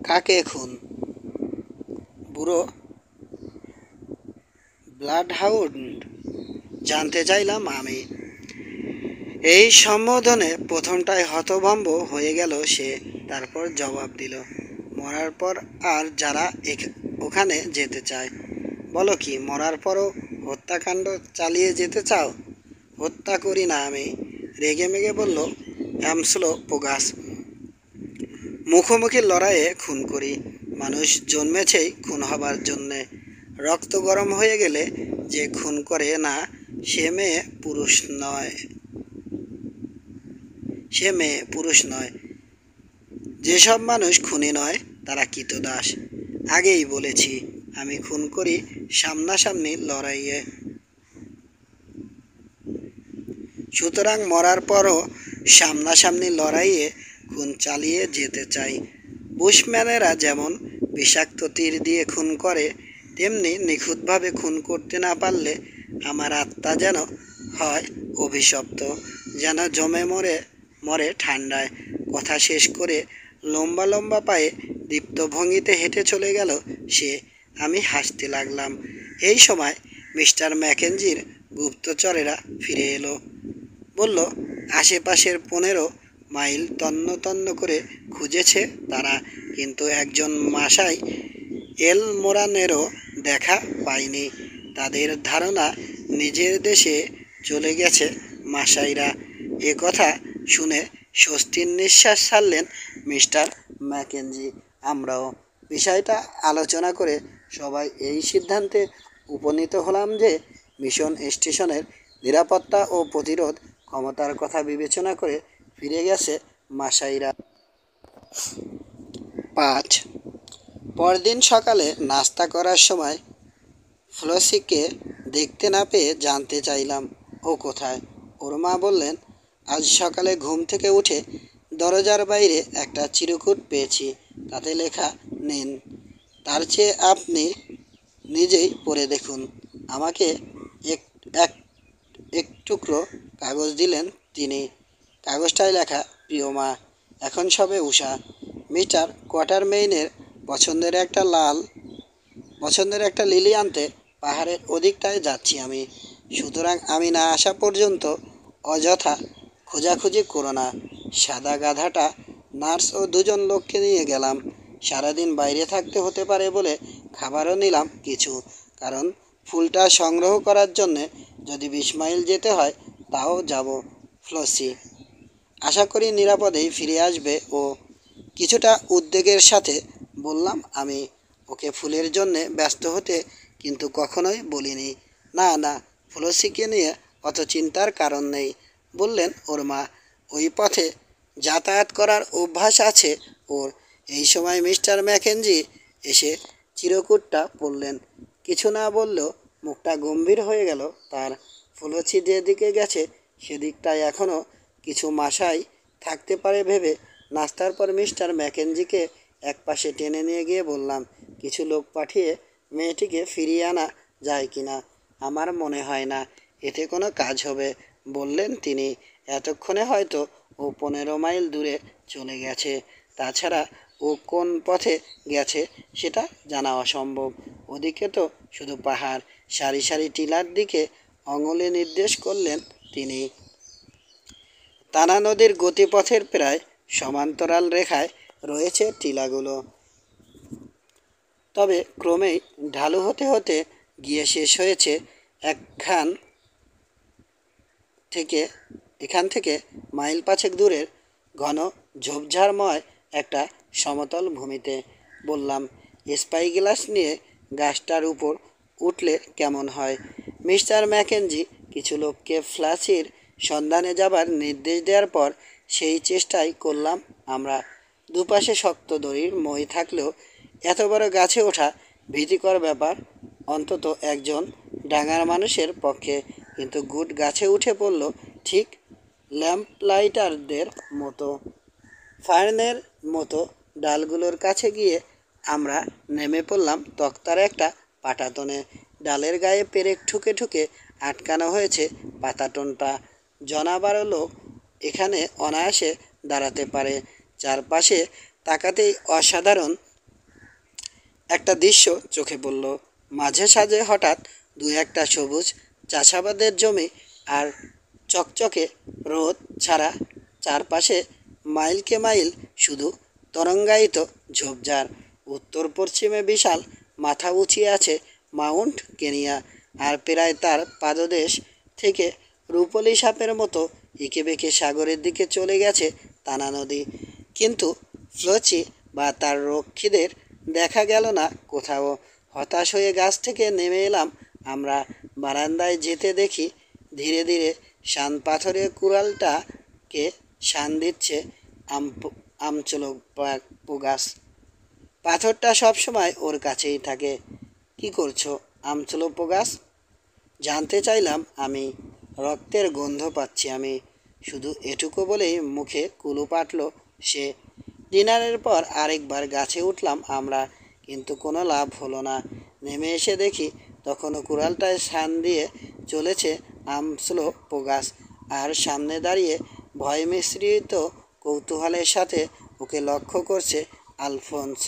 কাকে খুন? বুড়ো ব্লাড হাউন্ড? জানতে চাইলাম আমি। এই সম্বোধনে প্রথমটায় হতভম্ব হয়ে গেল সে। তারপর জবাব দিল, মরার পর আর যারা ওখানে যেতে চায়। বলো কি, মরার পরও হত্যাকাণ্ড চালিয়ে যেতে চাও? হত্যা করি না আমি, রেগে মেগে বলল অ্যামসলো পোগাস। মুখোমুখি লড়াইয়ে খুন করি। মানুষ জন্মেছেই খুন হবার জন্যে। রক্ত গরম হয়ে গেলে যে খুন করে না সে মেয়ে পুরুষ নয়। যেসব মানুষ খুনি নয় তারা কৃতদাস। আগেই বলেছি আমি খুন করি সামনাসামনি লড়াইয়ে। সুতরাং মরার পরও সামনাসামনি লড়াইয়ে খুন চালিয়ে যেতে চাই। বুশম্যানেরা যেমন বিষাক্ত তীর দিয়ে খুন করে, তেমনি নিখুঁতভাবে খুন করতে না পারলে আমার আত্মা যেন হয় অভিশপ্ত, যেন জমে মরে ঠান্ডায়। কথা শেষ করে লম্বা লম্বা পায়ে দীপ্ত ভঙ্গিতে হেঁটে চলে গেল সে। আমি হাসতে লাগলাম। এই সময় মিস্টার ম্যাকেঞ্জির গুপ্তচরেরা ফিরে এলো। বলল, আশেপাশের 15 মাইল তন্ন তন্ন করে খুঁজেছে তারা, কিন্তু একজন মাসাই এলমোরানেরও দেখা পায়নি। তাদের ধারণা নিজের দেশে চলে গেছে মাসাইরা। এ কথা শুনে স্বস্তির নিঃশ্বাস ছাড়লেন মিস্টার ম্যাকেঞ্জি। আমরাও বিষয়টা আলোচনা করে সবাই এই সিদ্ধান্তে উপনীত হলাম যে মিশন স্টেশনের নিরাপত্তা ও প্রতিরোধ ক্ষমতার কথা বিবেচনা করে ফিরে গেছে মাসাইরা। 5 পরদিন সকালে নাস্তা করার সময় ফ্লসিকে দেখতে না পেয়ে জানতে চাইলাম ও কোথায়। ওর মা বললেন, আজ সকালে ঘুম থেকে উঠে দরজার বাইরে একটা চিরকুট পেয়েছি, তাতে লেখা নিন, তার চেয়ে আপনি নিজেই পড়ে দেখুন। আমাকে এক টুকরো কাগজ দিলেন তিনি। কাগজটায় লেখা, প্রিয় মা, এখন সবে উষা। মিস্টার কোয়াটারমেইনের পছন্দের একটা লিলি আনতে পাহাড়ের ওদিকটায় যাচ্ছি আমি। সুতরাং আমি না আসা পর্যন্ত অযথা খোঁজাখুঁজি করো না। সাদা গাধাটা নার্স ও 2জন লোককে নিয়ে গেলাম। সারাদিন বাইরে থাকতে হতে পারে বলে খাবারও নিলাম কিছু, কারণ ফুলটা সংগ্রহ করার জন্যে যদি 20 মাইল যেতে হয় তাও যাব। ফ্লসি আশা করি নিরাপদেই ফিরে আসবে। ও কিছুটা উদ্বেগের সাথে বললাম আমি। ওকে ফুলের জন্যে ব্যস্ত হতে কিন্তু কখনোই বলিনি। না না, ফ্লসিকে নিয়ে অত চিন্তার কারণ নেই, বললেন ওর মা। ওই পথে যাতায়াত করার অভ্যাস আছে ওর। এই সময় মিস্টার ম্যাকেঞ্জি এসে চিরকুটটা পড়লেন। কিছু না বললেও মুখটা গম্ভীর হয়ে গেল তার। ফ্লসি যেদিকে গেছে সেদিকটায় এখনও কিছু মাসাই থাকতে পারে ভেবে নাস্তার পর মিস্টার ম্যাকেঞ্জিকে একপাশে টেনে নিয়ে গিয়ে বললাম, কিছু লোক পাঠিয়ে মেয়েটিকে ফিরিয়ে আনা যায় কি না? আমার মনে হয় না এতে কোনো কাজ হবে, বললেন তিনি। এতক্ষণে হয়তো ও 15 মাইল দূরে চলে গেছে। তাছাড়া ও কোন পথে গেছে সেটা জানা অসম্ভব। ওদিকে তো শুধু পাহাড়, সারি সারি টিলার দিকে আঙুলে নির্দেশ করলেন তিনি। টানা নদীর গতিপথের প্রায় সমান্তরাল রেখায় রয়েছে টিলাগুলো, তবে ক্রমেই ঢালু হতে হতে গিয়ে শেষ হয়েছে এখান থেকে মাইল 5 দূরের ঘন ঝোপঝাড়ময় একটা সমতল ভূমিতে। বললাম, স্পাই গ্লাস নিয়ে গাছটার উপর উঠলে কেমন হয়? মিস্টার ম্যাকেঞ্জি কিছু লোককে ফ্লাসির সন্ধানে যাবার নির্দেশ দেওয়ার পর সেই চেষ্টাই করলাম আমরা। দুপাশে শক্ত দড়ির মই থাকলেও এত বড় গাছে ওঠা ভীতিকর ব্যাপার, অন্তত একজন ডাঙার মানুষের পক্ষে। কিন্তু গুড গাছে উঠে পড়ল ঠিক ল্যাম্পলাইটারদের মতো। ফার্নের মতো ডালগুলোর কাছে গিয়ে আমরা নেমে পড়লাম তক্তার একটা পাটাতনে। ডালের গায়ে পেরেক ঠুকে ঠুকে আটকানো হয়েছে পাটাতনটা। 12 লোক এখানে অনায়াসে দাঁড়াতে পারে। চারপাশে তাকাতেই অসাধারণ একটা দৃশ্য চোখে পড়ল। মাঝে সাঝে হঠাৎ দু একটা সবুজ চাষাবাদের জমি আর চকচকে রোদ ছাড়া চারপাশে মাইলকে মাইল শুধু তরঙ্গায়িত ঝোপঝাড়। উত্তর পশ্চিমে বিশাল মাথা উঁচিয়ে আছে মাউন্ট কেনিয়া, আর প্রায় তার পাদদেশ থেকে রূপলি সাপের মতো এঁকে বেঁকে সাগরের দিকে চলে গেছে টানা নদী। কিন্তু ফ্লোচি বা তার রক্ষীদের দেখা গেল না কোথাও। হতাশ হয়ে গাছ থেকে নেমে এলাম আমরা। বারান্দায় যেতে দেখি ধীরে ধীরে শান পাথরের কুড়ালটাকে শান দিচ্ছে আমচলো গাছ। পাথরটা সবসময় ওর কাছেই থাকে। কি করছো আমচলো গাছ? জানতে চাইলাম আমি। রক্তের গন্ধ পাচ্ছি আমি, শুধু এটুকু বলেই মুখে কুলুপ আটল সে। ডিনারের পর আরেকবার গাছে উঠলাম আমরা, কিন্তু কোনো লাভ হলো না। নেমে এসে দেখি তখনও কুড়ালটায় শান দিয়ে চলেছে আমসলো গাছ, আর সামনে দাঁড়িয়ে ভয় মিশ্রিত কৌতূহলের সাথে ওকে লক্ষ্য করছে আলফোন্স।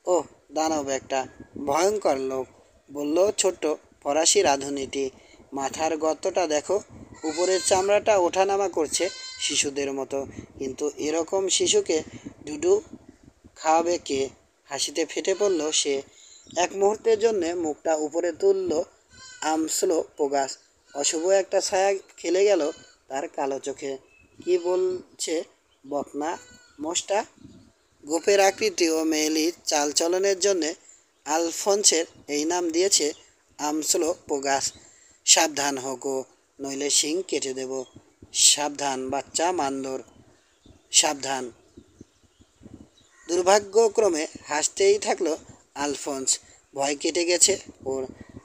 ওহ, দানব একটা, ভয়ঙ্কর লোক, বলল ছোট্ট ফরাসি রাঁধুনিটি। মাথার গর্তটা দেখো, উপরের চামড়াটা ওঠানামা করছে শিশুদের মতো। কিন্তু এরকম শিশুকে ডুডু খাওয়াবে কে? হাসিতে ফেটে পড়ল সে। এক মুহূর্তের জন্যে মুখটা উপরে তুলল আমসলো গাছ। অশুভ একটা ছায়া খেলে গেল তার কালো চোখে। কি বলছে বকনা মোষটা? গোপের আকৃতি ও মেয়েলি চালচলনের জন্যে আলফোন্সের এই নাম দিয়েছে আমসলো গাছ। সাবধান হোকো, নইলে শিং কেটে দেব। সাবধান বাচ্চা মান্দর, সাবধান। দুর্ভাগ্যক্রমে হাসতেই থাকলো আলফোন্স। ভয় কেটে গেছে ওর।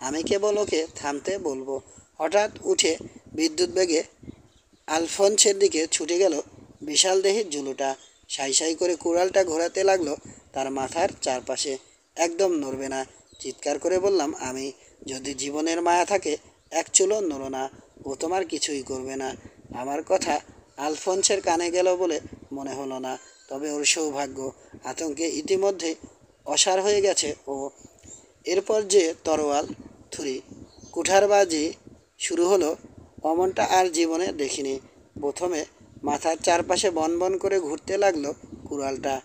আমি কেবল ওকে থামতে বলবো। হঠাৎ উঠে বিদ্যুৎ বেগে আলফোন্সের দিকে ছুটে গেল বিশাল দেহের জুলোটা। সাই সাই করে কুড়ালটা ঘোরাতে লাগলো তার মাথার চারপাশে। একদম নড়বে না, চিৎকার করে বললাম আমি। যদি জীবনের মায়া থাকে এক চুলও নড়ো না, ও তোমার কিছুই করবে না। আমার কথা আলফোন্সের কানে গেল বলে মনে হলো না, তবে ওর সৌভাগ্য। আতঙ্কে ইতিমধ্যে অসাড় হয়ে গেছে ও। এরপর যে তরোয়াল ছুরি কুঠারবাজি শুরু হলো, অমনটা আর জীবনে দেখিনি। প্রথমে মাথার চারপাশে বনবন করে ঘুরতে লাগলো কুড়ালটা।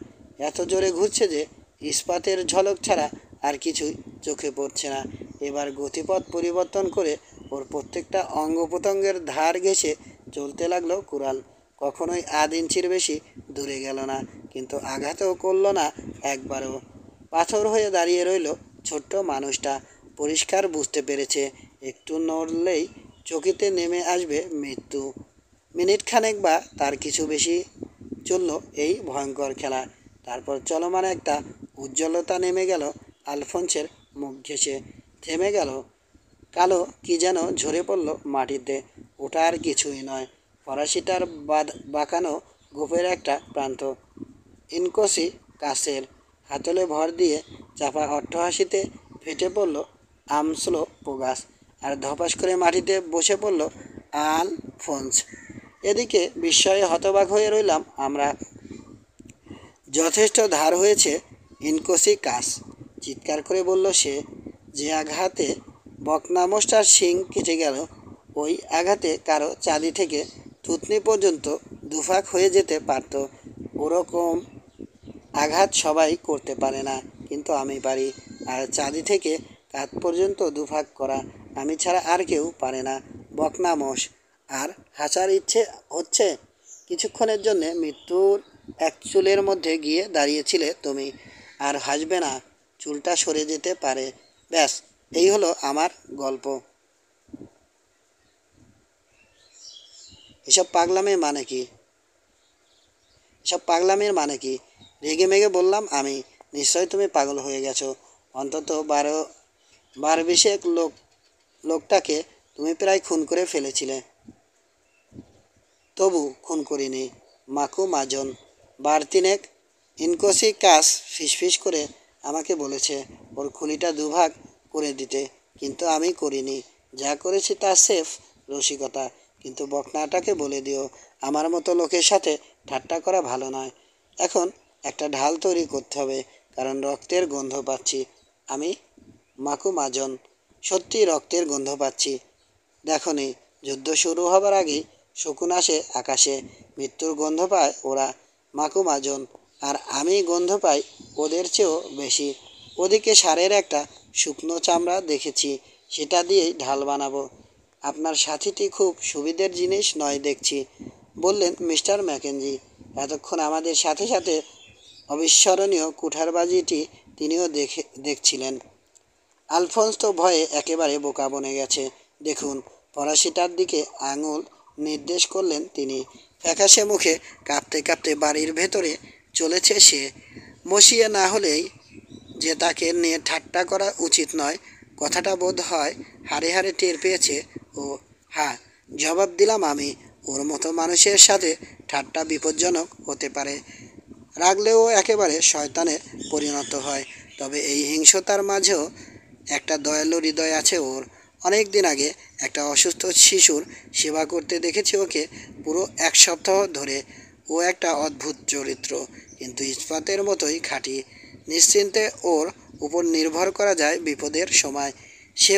এত জোরে ঘুরছে যে ইস্পাতের ঝলক ছাড়া আর কিছুই চোখে পড়ছে না। এবার গতিপথ পরিবর্তন করে ওর প্রত্যেকটা অঙ্গ প্রত্যঙ্গের ধার ঘেঁষে চলতে লাগলো কুড়াল। কখনোই আধ ইঞ্চির বেশি দূরে গেল না, কিন্তু আঘাতও করলো না একবারও। পাথর হয়ে দাঁড়িয়ে রইল ছোট্ট মানুষটা। পরিষ্কার বুঝতে পেরেছে একটু নড়লেই চকিতে নেমে আসবে মৃত্যু। মিনিট খানেক বা তার কিছু বেশি চলল এই ভয়ঙ্কর খেলা। তারপর চলমান একটা উজ্জ্বলতা নেমে গেল আলফোন্সের মুখ ঘেঁষে। থেমে গেল। কালো কি যেন ঝরে পড়ল মাটিতে। ওটা আর কিছুই নয়, ফরাসিটার বাঁকানো গোপের একটা প্রান্ত। ইনকোসি কাছের হাতলে ভর দিয়ে চাপা অট্টহাসিতে ফেটে পড়ল আমসলো গাছ, আর ধপাস করে মাটিতে বসে পড়ল আলফোন্স। এদিকে বিস্ময়ে হতবাক হয়ে রইলাম আমরা। যথেষ্ট ধার হয়েছে ইনকোসি কাস, চিৎকার করে বলল সে। যে আঘাতে বকনামোষটার শিং কেটে গেল, ওই আঘাতে কারো চাঁদি থেকে থুতনি পর্যন্ত দুফাক হয়ে যেতে পারত। ওরকম আঘাত সবাই করতে পারে না, কিন্তু আমি পারি। আর চাঁদি থেকে কাঁধ পর্যন্ত দুফাক করা আমি ছাড়া আর কেউ পারে না। বকনামোষ। আর হাসার ইচ্ছে হচ্ছে? কিছুক্ষণের জন্যে মৃত্যুর এক চুলের মধ্যে গিয়ে দাঁড়িয়েছিলে তুমি, আর হাসবে না? চুলটা সরে যেতে পারে। ব্যাস, এই হলো আমার গল্প। এসব পাগলামির মানে কি? এসব পাগলামির মানে কি? রেগে মেগে বললাম আমি। নিশ্চয় তুমি পাগল হয়ে গেছো। অন্তত বার বিশেক লোকটাকে তুমি প্রায় খুন করে ফেলেছিলে। তবু খুন করিনি মাকু মাজন। বার তিনেক ইনকোসি কাস ফিসফিস করে আমাকে বলেছে ওর খুলিটা দুভাগ করে দিতে, কিন্তু আমি করিনি। যা করেছি তা সেফ রসিকতা। কিন্তু বকনাটাকে বলে দিও আমার মতো লোকের সাথে ঠাট্টা করা ভালো নয়। এখন একটা ঢাল তৈরি করতে হবে, কারণ রক্তের গন্ধ পাচ্ছি। আমি মাকু মাজন, সত্যি রক্তের গন্ধ পাচ্ছি। দেখনি, যুদ্ধ শুরু হবার আগেই শকুন আসে আকাশে, মৃত্যুর গন্ধ পায় ওরা, মাকু মাজন। আর আমি গন্ধ পাই ওদের চেয়েও বেশি। ওদিকে ষাঁড়ের একটা শুকনো চামড়া দেখেছি, সেটা দিয়েই ঢাল বানাবো। আপনার সাথীটি খুব সুবিধের জিনিস নয় দেখছি, বললেন মিস্টার ম্যাকেঞ্জি। এতক্ষণ আমাদের সাথে সাথে অবিস্মরণীয় কুঠারবাজিটি তিনিও দেখছিলেন। আলফোন্স তো ভয়ে একেবারে বোকা বনে গেছে। দেখুন, ফরাসিটার দিকে আঙুল নির্দেশ করলেন তিনি। ফ্যাকাশে মুখে কাঁপতে কাঁপতে বাড়ির ভেতরে চলেছে সে। মসিয়ে না হলেই যে তাকে নিয়ে ঠাট্টা করা উচিত নয়, কথাটা বোধ হয় হাড়ে হাড়ে টের পেয়েছে ও। হ্যাঁ, জবাব দিলাম আমি, ওর মতো মানুষের সাথে ঠাট্টা বিপজ্জনক হতে পারে। রাগলেও একেবারে শয়তানে পরিণত হয়। তবে এই হিংস্রতার মাঝেও একটা দয়ালু হৃদয় আছে ওর। অনেক দিন আগে একটা অসুস্থ শিশুর সেবা করতে দেখেছি ওকে, পুরো 1 সপ্তাহ ধরে। ও একটা অদ্ভুত চরিত্র, কিন্তু ইস্পাতের মতোই খাঁটি। নিশ্চিন্তে ওর উপর নির্ভর করা যায় বিপদের সময়। সে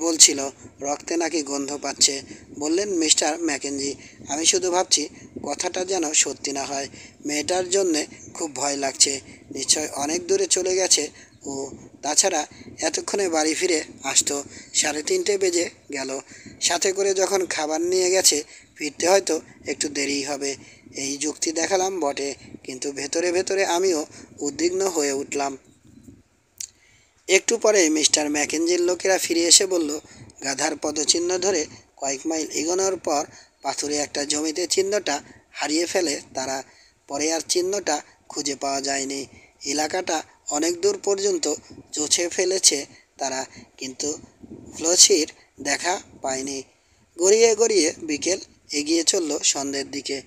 বলছিল রক্তে নাকি গন্ধ পাচ্ছে, বললেন মিস্টার ম্যাকেঞ্জি। আমি শুধু ভাবছি কথাটা যেন সত্যি না হয়। মেয়েটার জন্যে খুব ভয় লাগছে। নিশ্চয় অনেক দূরে চলে গেছে ও। তাছাড়া এতক্ষণে বাড়ি ফিরে আসতো 3:30 বেজে গেল। সাথে করে যখন খাবার নিয়ে গেছে, ফিরতে হয়তো একটু দেরিই হবে। এই যুক্তি দেখালাম বটে, কিন্তু ভেতরে ভেতরে আমিও উদ্বিগ্ন হয়ে উঠলাম। একটু পরে মিস্টার ম্যাকেঞ্জির লোকেরা ফিরে এসে বলল, গাধার পদচিহ্ন ধরে কয়েক মাইল এগোনোর পর পাথুরে একটা জমিতে চিহ্নটা হারিয়ে ফেলে তারা। পরে আর চিহ্নটা খুঁজে পাওয়া যায়নি। এলাকাটা অনেক দূর পর্যন্ত চষে ফেলেছে তারা, কিন্তু ফ্লোচির দেখা পায়নি। গড়িয়ে গড়িয়ে বিকেল এগিয়ে চলল সন্ধ্যের দিকে।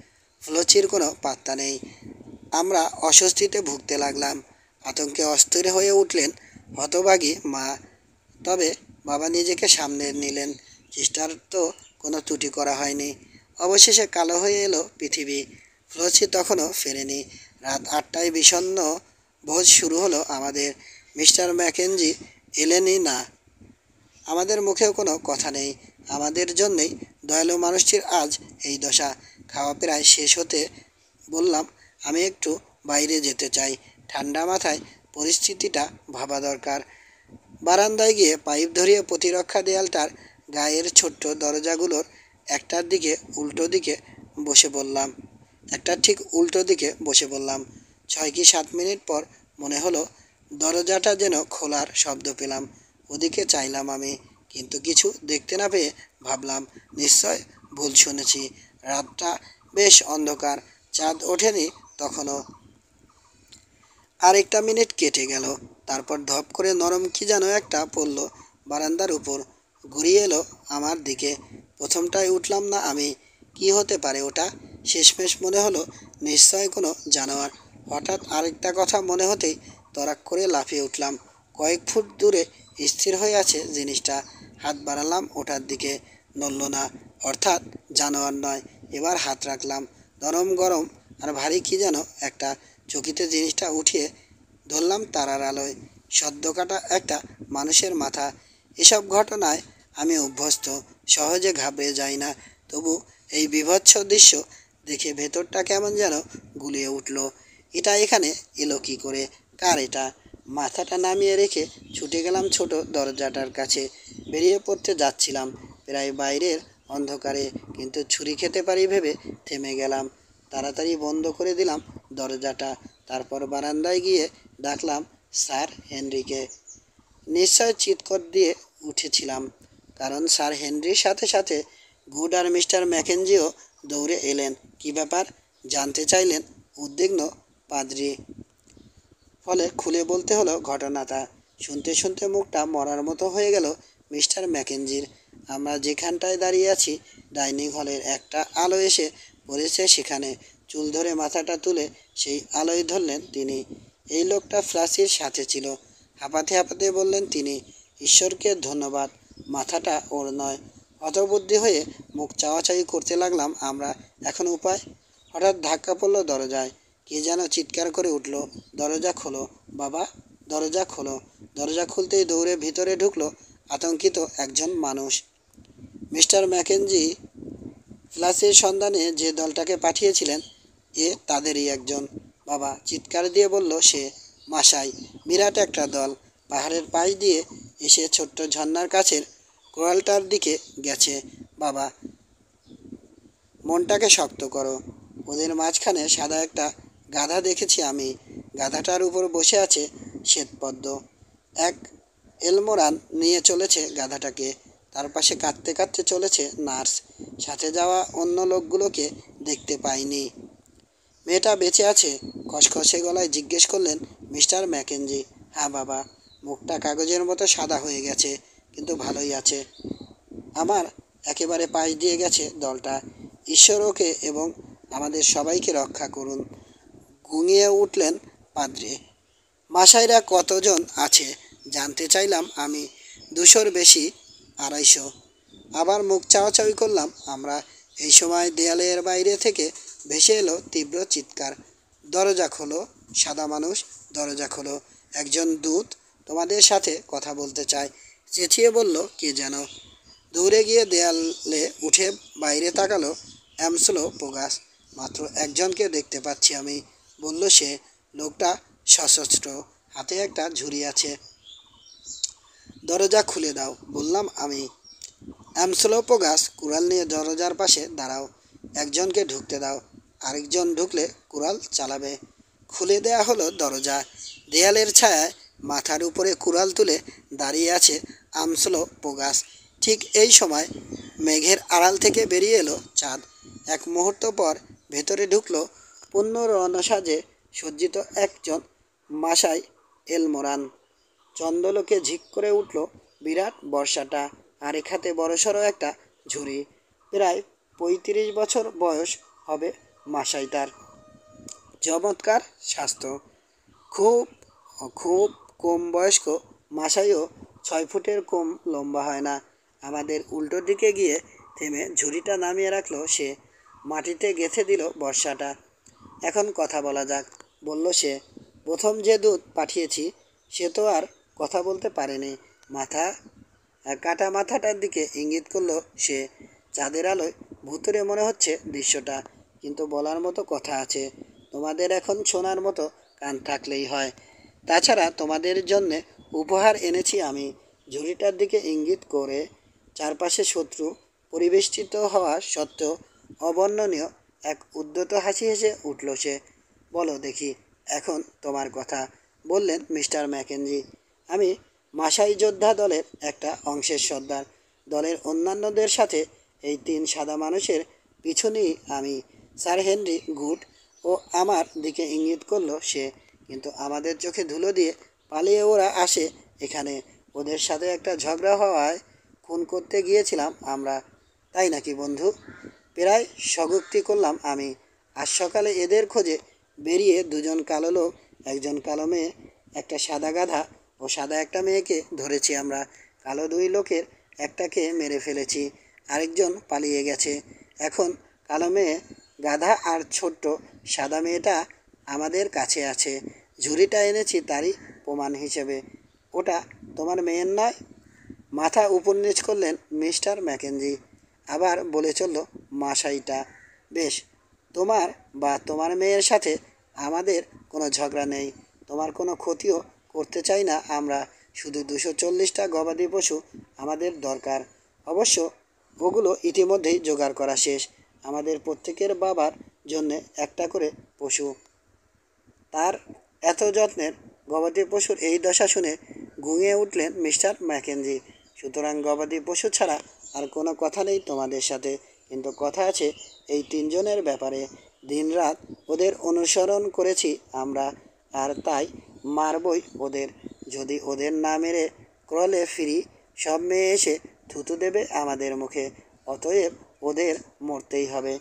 ফ্লোচির কোনো পাত্তা নেই। আমরা অস্বস্তিতে ভুগতে লাগলাম। আতঙ্কে অস্থির হয়ে উঠলেন হতভাগী মা। তবে বাবা নিজেকে সামলে নিলেন। চেষ্টার তো কোনো ত্রুটি করা হয়নি। অবশেষে কালো হয়ে এলো পৃথিবী। ফ্লোচি তখনও ফেরেনি। রাত 8টায় বিষণ্ণ ভোজ শুরু হলো আমাদের। মিস্টার ম্যাকেঞ্জি এলেনই না। আমাদের মুখেও কোনো কথা নেই। আমাদের জন্যেই দয়ালু মানুষটির আজ এই দশা। খাওয়া প্রায় শেষ হতে বললাম, আমি একটু বাইরে যেতে চাই। ঠান্ডা মাথায় পরিস্থিতিটা ভাবা দরকার। বারান্দায় গিয়ে পাইপ ধরিয়ে প্রতিরক্ষা দেয়ালটার গায়ের ছোট্ট দরজাগুলোর একটার ঠিক উল্টো দিকে বসে পড়লাম। 6 কি 7 মিনিট পর মনে হলো দরজাটা যেন খোলার শব্দ পেলাম। ওদিকে চাইলাম আমি, কিন্তু কিছু দেখতে না পেয়ে ভাবলাম নিশ্চয় ভুল শুনেছি। রাতটা বেশ অন্ধকার, চাঁদ ওঠেনি তখনও। আরেকটা মিনিট কেটে গেল। তারপর ধপ করে নরম কি যেন একটা পড়ল বারান্দার উপর। ঘুরিয়ে এলো আমার দিকে। প্রথমটায় উঠলাম না আমি। কি হতে পারে ওটা? শেষমেশ মনে হলো নিশ্চয় কোনো জানোয়ার। হঠাৎ আরেকটা কথা মনে হতেই তড়াক করে লাফিয়ে উঠলাম। কয়েক ফুট দূরে স্থির হয়ে আছে জিনিসটা। হাত বাড়ালাম ওটার দিকে, নড়ল না। অর্থাৎ জানোয়ার নয়। এবার হাত রাখলাম। নরম গরম আর ভারী কি যেন একটা। চকিতে জিনিসটা উঠিয়ে ধরলাম তারার আলোয়। সদ্য কাটা একটা মানুষের মাথা। এসব ঘটনায় আমি অভ্যস্ত, সহজে ঘাবড়ে যাই না। তবু এই বীভৎস দৃশ্য দেখে ভেতরটা কেমন যেন গুলিয়ে উঠল। এটা এখানে এলো কী করে? কার এটা? মাথাটা নামিয়ে রেখে ছুটে গেলাম ছোট দরজাটার কাছে। বেরিয়ে পড়তে যাচ্ছিলাম প্রায় বাইরের অন্ধকারে, কিন্তু ছুরি খেতে পারি ভেবে থেমে গেলাম। তাড়াতাড়ি বন্ধ করে দিলাম দরজাটা। তারপর বারান্দায় গিয়ে ডাকলাম স্যার হেনরিকে। নিশ্চয় চিৎকার দিয়ে উঠেছিলাম, কারণ স্যার হেনরির সাথে সাথে গুড আর মিস্টার ম্যাকেঞ্জিও দৌড়ে এলেন। কী ব্যাপার জানতে চাইলেন উদ্বিগ্ন পাদ্রী। ফলে খুলে বলতে হলো ঘটনাটা। শুনতে শুনতে মুখটা মরার মতো হয়ে গেল মিস্টার ম্যাকেঞ্জির। আমরা যেখানটায় দাঁড়িয়ে আছি, ডাইনিং হলের একটা আলো এসে পড়েছে সেখানে। চুল ধরে মাথাটা তুলে সেই আলোয় ধরলেন তিনি। এই লোকটা ফ্লাসির সাথে ছিল। হাঁপাতে হাঁপাতে বললেন তিনি, ঈশ্বরকে ধন্যবাদ, মাথাটা ওর নয়। হতবুদ্ধি হয়ে মুখ চাওয়াচাই করতে লাগলাম আমরা। এখন উপায়? হঠাৎ ধাক্কা পড়ল দরজায়। কে যেন চিৎকার করে উঠল, দরজা খোলো বাবা, দরজা খোলো। দরজা খুলতেই দৌড়ে ভিতরে ঢুকলো আতঙ্কিত একজন মানুষ। মিস্টার ম্যাকেঞ্জি ফ্ল্যাশের সন্ধানে যে দলটাকে পাঠিয়েছিলেন, এ তাদেরই একজন। বাবা চিৎকার দিয়ে বলল সে। মাসাই, বিরাট একটা দল পাহাড়ের পাশ দিয়ে এসে ছোট্ট ঝর্ণার কাছের কোরালটার দিকে গেছে। বাবা, মনটাকে শক্ত করো। ওদের মাঝখানে সাদা একটা গাধা দেখেছি আমি। গাধাটার উপর বসে আছে শ্বেতপদ্ম। এক এলমোরান নিয়ে চলেছে গাধাটাকে। তার পাশে কাঁদতে কাঁদতে চলেছে নার্স। সাথে যাওয়া অন্য লোকগুলোকে দেখতে পাইনি। মেয়েটা বেঁচে আছে? খসখসে গলায় জিজ্ঞেস করলেন মিস্টার ম্যাকেঞ্জি। হ্যাঁ বাবা, মুখটা কাগজের মতো সাদা হয়ে গেছে, কিন্তু ভালোই আছে। আমার একেবারে পাশ দিয়ে গেছে দলটা। ঈশ্বর ওকে এবং আমাদের সবাইকে রক্ষা করুন। ঘুমিয়ে উঠলেন পাদ্রী। মাসাইরা কতজন আছে জানতে চাইলাম আমি। 200-র বেশি, 250। আবার মুখ চাওয়াচাওয়ি করলাম আমরা। এই সময় দেয়ালের বাইরে থেকে ভেসে এলো তীব্র চিৎকার, দরজা খোলো সাদা মানুষ, দরজা খোলো, একজন দূত তোমাদের সাথে কথা বলতে চায়। চেঁচিয়ে বলল কে যেন। দৌড়ে গিয়ে দেয়ালে উঠে বাইরে তাকালো অ্যামসলো পোগাস। মাত্র একজনকে দেখতে পাচ্ছি আমি, বলল সে। লোকটা সশস্ত্র, হাতে একটা ঝুড়ি আছে। দরজা খুলে দাও বললাম আমি। অ্যামসলো পোগাস কুড়াল নিয়ে দরজার পাশে দাঁড়াও। একজনকে ঢুকতে দাও, আরেকজন ঢুকলে কুড়াল চালাবে। খুলে দেয়া হলো দরজা। দেয়ালের ছায়ায় মাথার উপরে কুড়াল তুলে দাঁড়িয়ে আছে অ্যামসলো পোগাস। ঠিক এই সময় মেঘের আড়াল থেকে বেরিয়ে এলো চাঁদ। এক মুহূর্ত পর ভেতরে ঢুকলো পূর্ণ রণসাজে সজ্জিত একজন মাসাই এলমোরান। চন্দ্রলোকে ঝিক করে উঠল বিরাট বর্ষাটা, আর এক হাতে বড়সড় একটা ঝুড়ি। প্রায় 35 বছর বয়স হবে মাসাইটার। চমৎকার স্বাস্থ্য। খুব খুব কম বয়স্ক মাসাইও 6 ফুটের কম লম্বা হয় না। আমাদের উল্টো দিকে গিয়ে থেমে ঝুড়িটা নামিয়ে রাখলো সে। মাটিতে গেঁথে দিল বর্ষাটা। এখন কথা বলা যাক, বলল সে। প্রথম যে দূত পাঠিয়েছি সে তো আর কথা বলতে পারেনি। মাথা কাটা মাথাটার দিকে ইঙ্গিত করলো সে। চাঁদের আলোয় ভুতুড়ে মনে হচ্ছে দৃশ্যটা, কিন্তু বলার মতো কথা আছে। তোমাদের এখন শোনার মতো কান থাকলেই হয়। তাছাড়া তোমাদের জন্যে উপহার এনেছি আমি। ঝুড়িটার দিকে ইঙ্গিত করে। চারপাশে শত্রু পরিবেষ্টিত হওয়া সত্ত্বেও অবর্ণনীয় এক উদ্ধত হাসি হেসে উঠল সে। বলো দেখি এখন তোমার কথা, বললেন মিস্টার ম্যাকেঞ্জি। আমি মাসাই যোদ্ধা দলের একটা অংশের সর্দার। দলের অন্যান্যদের সাথে এই 3 সাদা মানুষের পিছু নিই আমি। Sir Henry good. ও আমার দিকে ইঙ্গিত করলো সে। কিন্তু আমাদের চোখে ধুলো দিয়ে পালিয়ে ওরা আসে এখানে। ওদের সাথে একটা ঝগড়া হওয়ায় খুন করতে গিয়েছিলাম আমরা। তাই নাকি বন্ধু? প্রায় স্বীকারোক্তি করলাম আমি। আজ সকালে এদের খোঁজে বেরিয়ে 2জন কালো লোক, একজন কালো মেয়ে, একটা সাদা গাধা ও সাদা একটা মেয়েকে ধরেছি আমরা। কালো 2 লোকের একটাকে মেরে ফেলেছি, আরেকজন পালিয়ে গেছে। এখন কালো মেয়ে, গাধা আর ছোট্ট সাদা মেয়েটা আমাদের কাছে আছে। ঝুড়িটা এনেছি তারই প্রমাণ হিসেবে। ওটা তোমার মেয়ের নয়? মাথা উপর নিচ করলেন মিস্টার ম্যাকেঞ্জি। আবার বলে চলল মাসাইটা। বেশ, তোমার বা তোমার মেয়ের সাথে আমাদের কোনো ঝগড়া নেই। তোমার কোনো ক্ষতিও করতে চাই না আমরা। শুধু 240টা গবাদি পশু আমাদের দরকার। অবশ্য ওগুলো ইতিমধ্যেই জোগাড় করা শেষ। আমাদের প্রত্যেকের বাবার জন্যে একটা করে পশু। তার এত যত্নের গবাদি পশুর এই দশা শুনে ঘুমিয়ে উঠলেন মিস্টার ম্যাকেঞ্জি। সুতরাং গবাদি পশু ছাড়া আর কোনো কথা নেই তোমাদের সাথে, কিন্তু কথা আছে এই 3 জনের ব্যাপারে। দিনরাত ওদের অনুসরণ করেছি আমরা, আর তাই মারবই ওদের। যদি ওদের না মেরে ক্রলে ফিরি, সব মেয়ে এসে থুতু দেবে আমাদের মুখে। অতএব ওদের মরতেই হবে।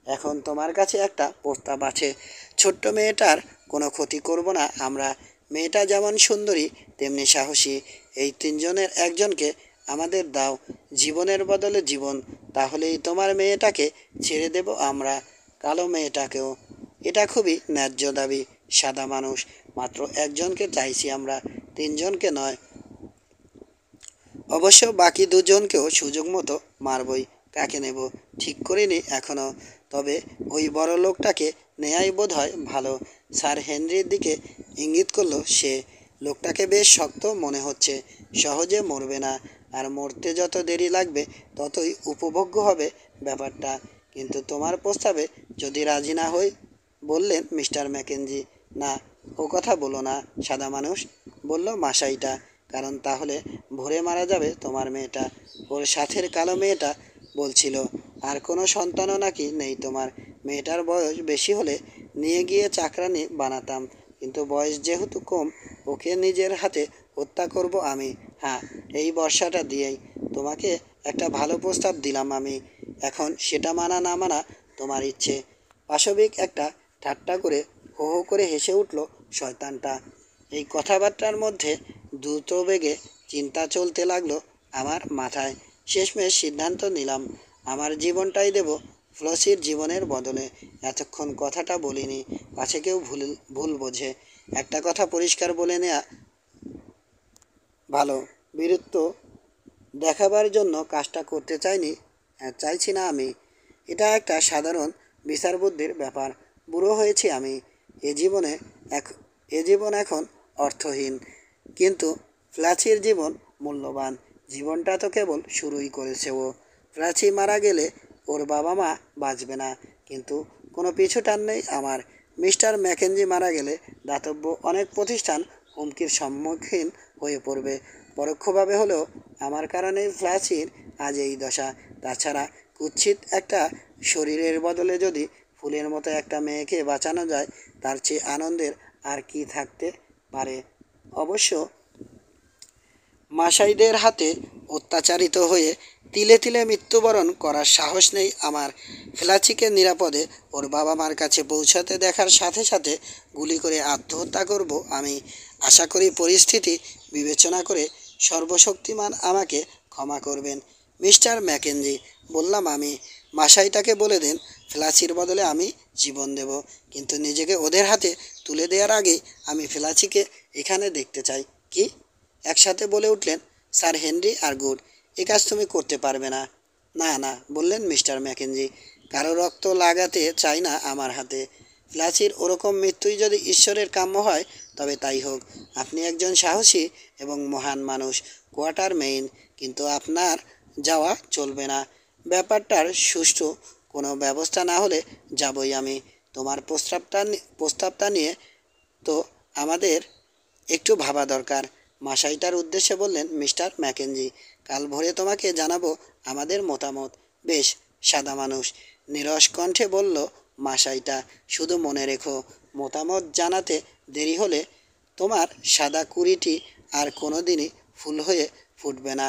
এখন তোমার কাছে একটা প্রস্তাব আছে। ছোট্ট মেয়েটার কোনো ক্ষতি করব না আমরা। মেয়েটা যেমন সুন্দরী তেমনি সাহসী। এই 3 জনের একজনকে আমাদের দাও, জীবনের বদলে জীবন। তাহলেই তোমার মেয়েটাকে ছেড়ে দেব আমরা, কালো মেয়েটাকেও। এটা খুবই ন্যায্য দাবি। সাদা মানুষ মাত্র একজনকে চাইছি আমরা, তিনজনকে নয়। অবশ্য বাকি দুজনকেও সুযোগ মতো মারবই। কাকে নেব ঠিক করিনি এখনো, তবে ওই বড় লোকটাকে নেয়াই বোধ হয় ভালো। স্যার হেনরির দিকে ইঙ্গিত করলো সে। লোকটাকে বেশ শক্ত মনে হচ্ছে, সহজে মরবে না, আর মরতে যত দেরি লাগবে ততই উপভোগ্য হবে ব্যাপারটা। কিন্তু তোমার প্রস্তাবে যদি রাজি না হই, বললেন মিস্টার ম্যাকেঞ্জি। না, ও কথা বলো না সাদা মানুষ, বলল মাসাইটা, কারণ তাহলে ভোরে মারা যাবে তোমার মেয়েটা। ওর সাথের কালো মেয়েটা বলছিল আর কোনো সন্তানও নাকি নেই তোমার। মেয়েটার বয়স বেশি হলে নিয়ে গিয়ে চাকরানি বানাতাম, কিন্তু বয়স যেহেতু কম, ওকে নিজের হাতে হত্যা করব আমি। হ্যাঁ, এই বর্ষাটা দিয়েই তোমাকে একটা ভালো প্রস্তাব দিলাম আমি। এখন সেটা মানা না মানা তোমার ইচ্ছে। পাশবিক একটা ঠাট্টা করে হো হো করে হেসে উঠল শয়তানটা। এই কথাবার্তার মধ্যে দ্রুত বেগে চিন্তা চলতে লাগলো আমার মাথায়। শেষমেশ সিদ্ধান্ত নিলাম আমার জীবনটাই দেব ফ্লসির জীবনের বদলে। এতক্ষণ কথাটা বলিনি, পাছে কেউ ভুল ভুল বোঝে। একটা কথা পরিষ্কার বলে নেয়া ভালো, বীরত্ব দেখাবার জন্য কাজটা করতে চাইছি না আমি। এটা একটা সাধারণ বিচার বুদ্ধির ব্যাপার। বুড়ো হয়েছি আমি। এ জীবনে এক এ জীবন এখন অর্থহীন, কিন্তু ফ্ল্যাচির জীবন মূল্যবান। জীবনটা তো কেবল শুরুই করেছে ও। ফ্ল্যাচি মারা গেলে ওর বাবা মা বাঁচবে না, কিন্তু কোনো পিছুটান নেই আমার। মিস্টার ম্যাকেঞ্জি মারা গেলে দাতব্য অনেক প্রতিষ্ঠান হুমকির সম্মুখীন হয়ে পড়বে। পরোক্ষভাবে হলেও আমার কারণেই ফ্ল্যাচির আজ এই দশা। তাছাড়া কুৎসিত একটা শরীরের বদলে যদি ফুলের মতো একটা মেয়েকে বাঁচানো যায়, তার চেয়ে আনন্দের আর কি থাকতে পারে। অবশ্য মাসাইদের হাতে অত্যাচারিত হয়ে তিলে তিলে মৃত্যুবরণ করার সাহস নেই আমার। ফ্ল্যাচিকে নিরাপদে ওর বাবা মার কাছে পৌঁছাতে দেখার সাথে সাথে গুলি করে আত্মহত্যা করব আমি। আশা করি পরিস্থিতি বিবেচনা করে সর্বশক্তিমান আমাকে ক্ষমা করবেন মিস্টার ম্যাকেঞ্জি, বললাম আমি। মাসাইটাকে বলে দেন ফ্ল্যাচির বদলে আমি জীবন দেব, কিন্তু নিজেকে ওদের হাতে তুলে দেওয়ার আগেই আমি ফ্ল্যাচিকে এখানে দেখতে চাই। কি? একসাথে বলে উঠলেন স্যার হেনরি আর গুড। এ কাজ তুমি করতে পারবে না। না না, বললেন মিস্টার ম্যাকেঞ্জি, কারো রক্ত লাগাতে চাই না আমার হাতে। ফ্ল্যাচির ওরকম মৃত্যুই যদি ঈশ্বরের কাম্য হয়, তবে তাই হোক। আপনি একজন সাহসী এবং মহান মানুষ, কোয়ার্টার মেইন, কিন্তু আপনার যাওয়া চলবে না। ব্যাপারটার সুষ্ঠু কোনো ব্যবস্থা না হলে যাবই আমি। তোমার প্রস্তাবটা নিয়ে তো আমাদের একটু ভাবা দরকার, মাসাইটার উদ্দেশ্যে বললেন মিস্টার ম্যাকেঞ্জি। কাল ভোরে তোমাকে জানাবো আমাদের মতামত। বেশ, সাদা মানুষ নিরস কণ্ঠে বলল মাসাইটা। শুধু মনে রেখো, মতামত জানাতে দেরি হলে তোমার সাদা কুড়িটি আর কোনো দিনই ফুল হয়ে ফুটবে না।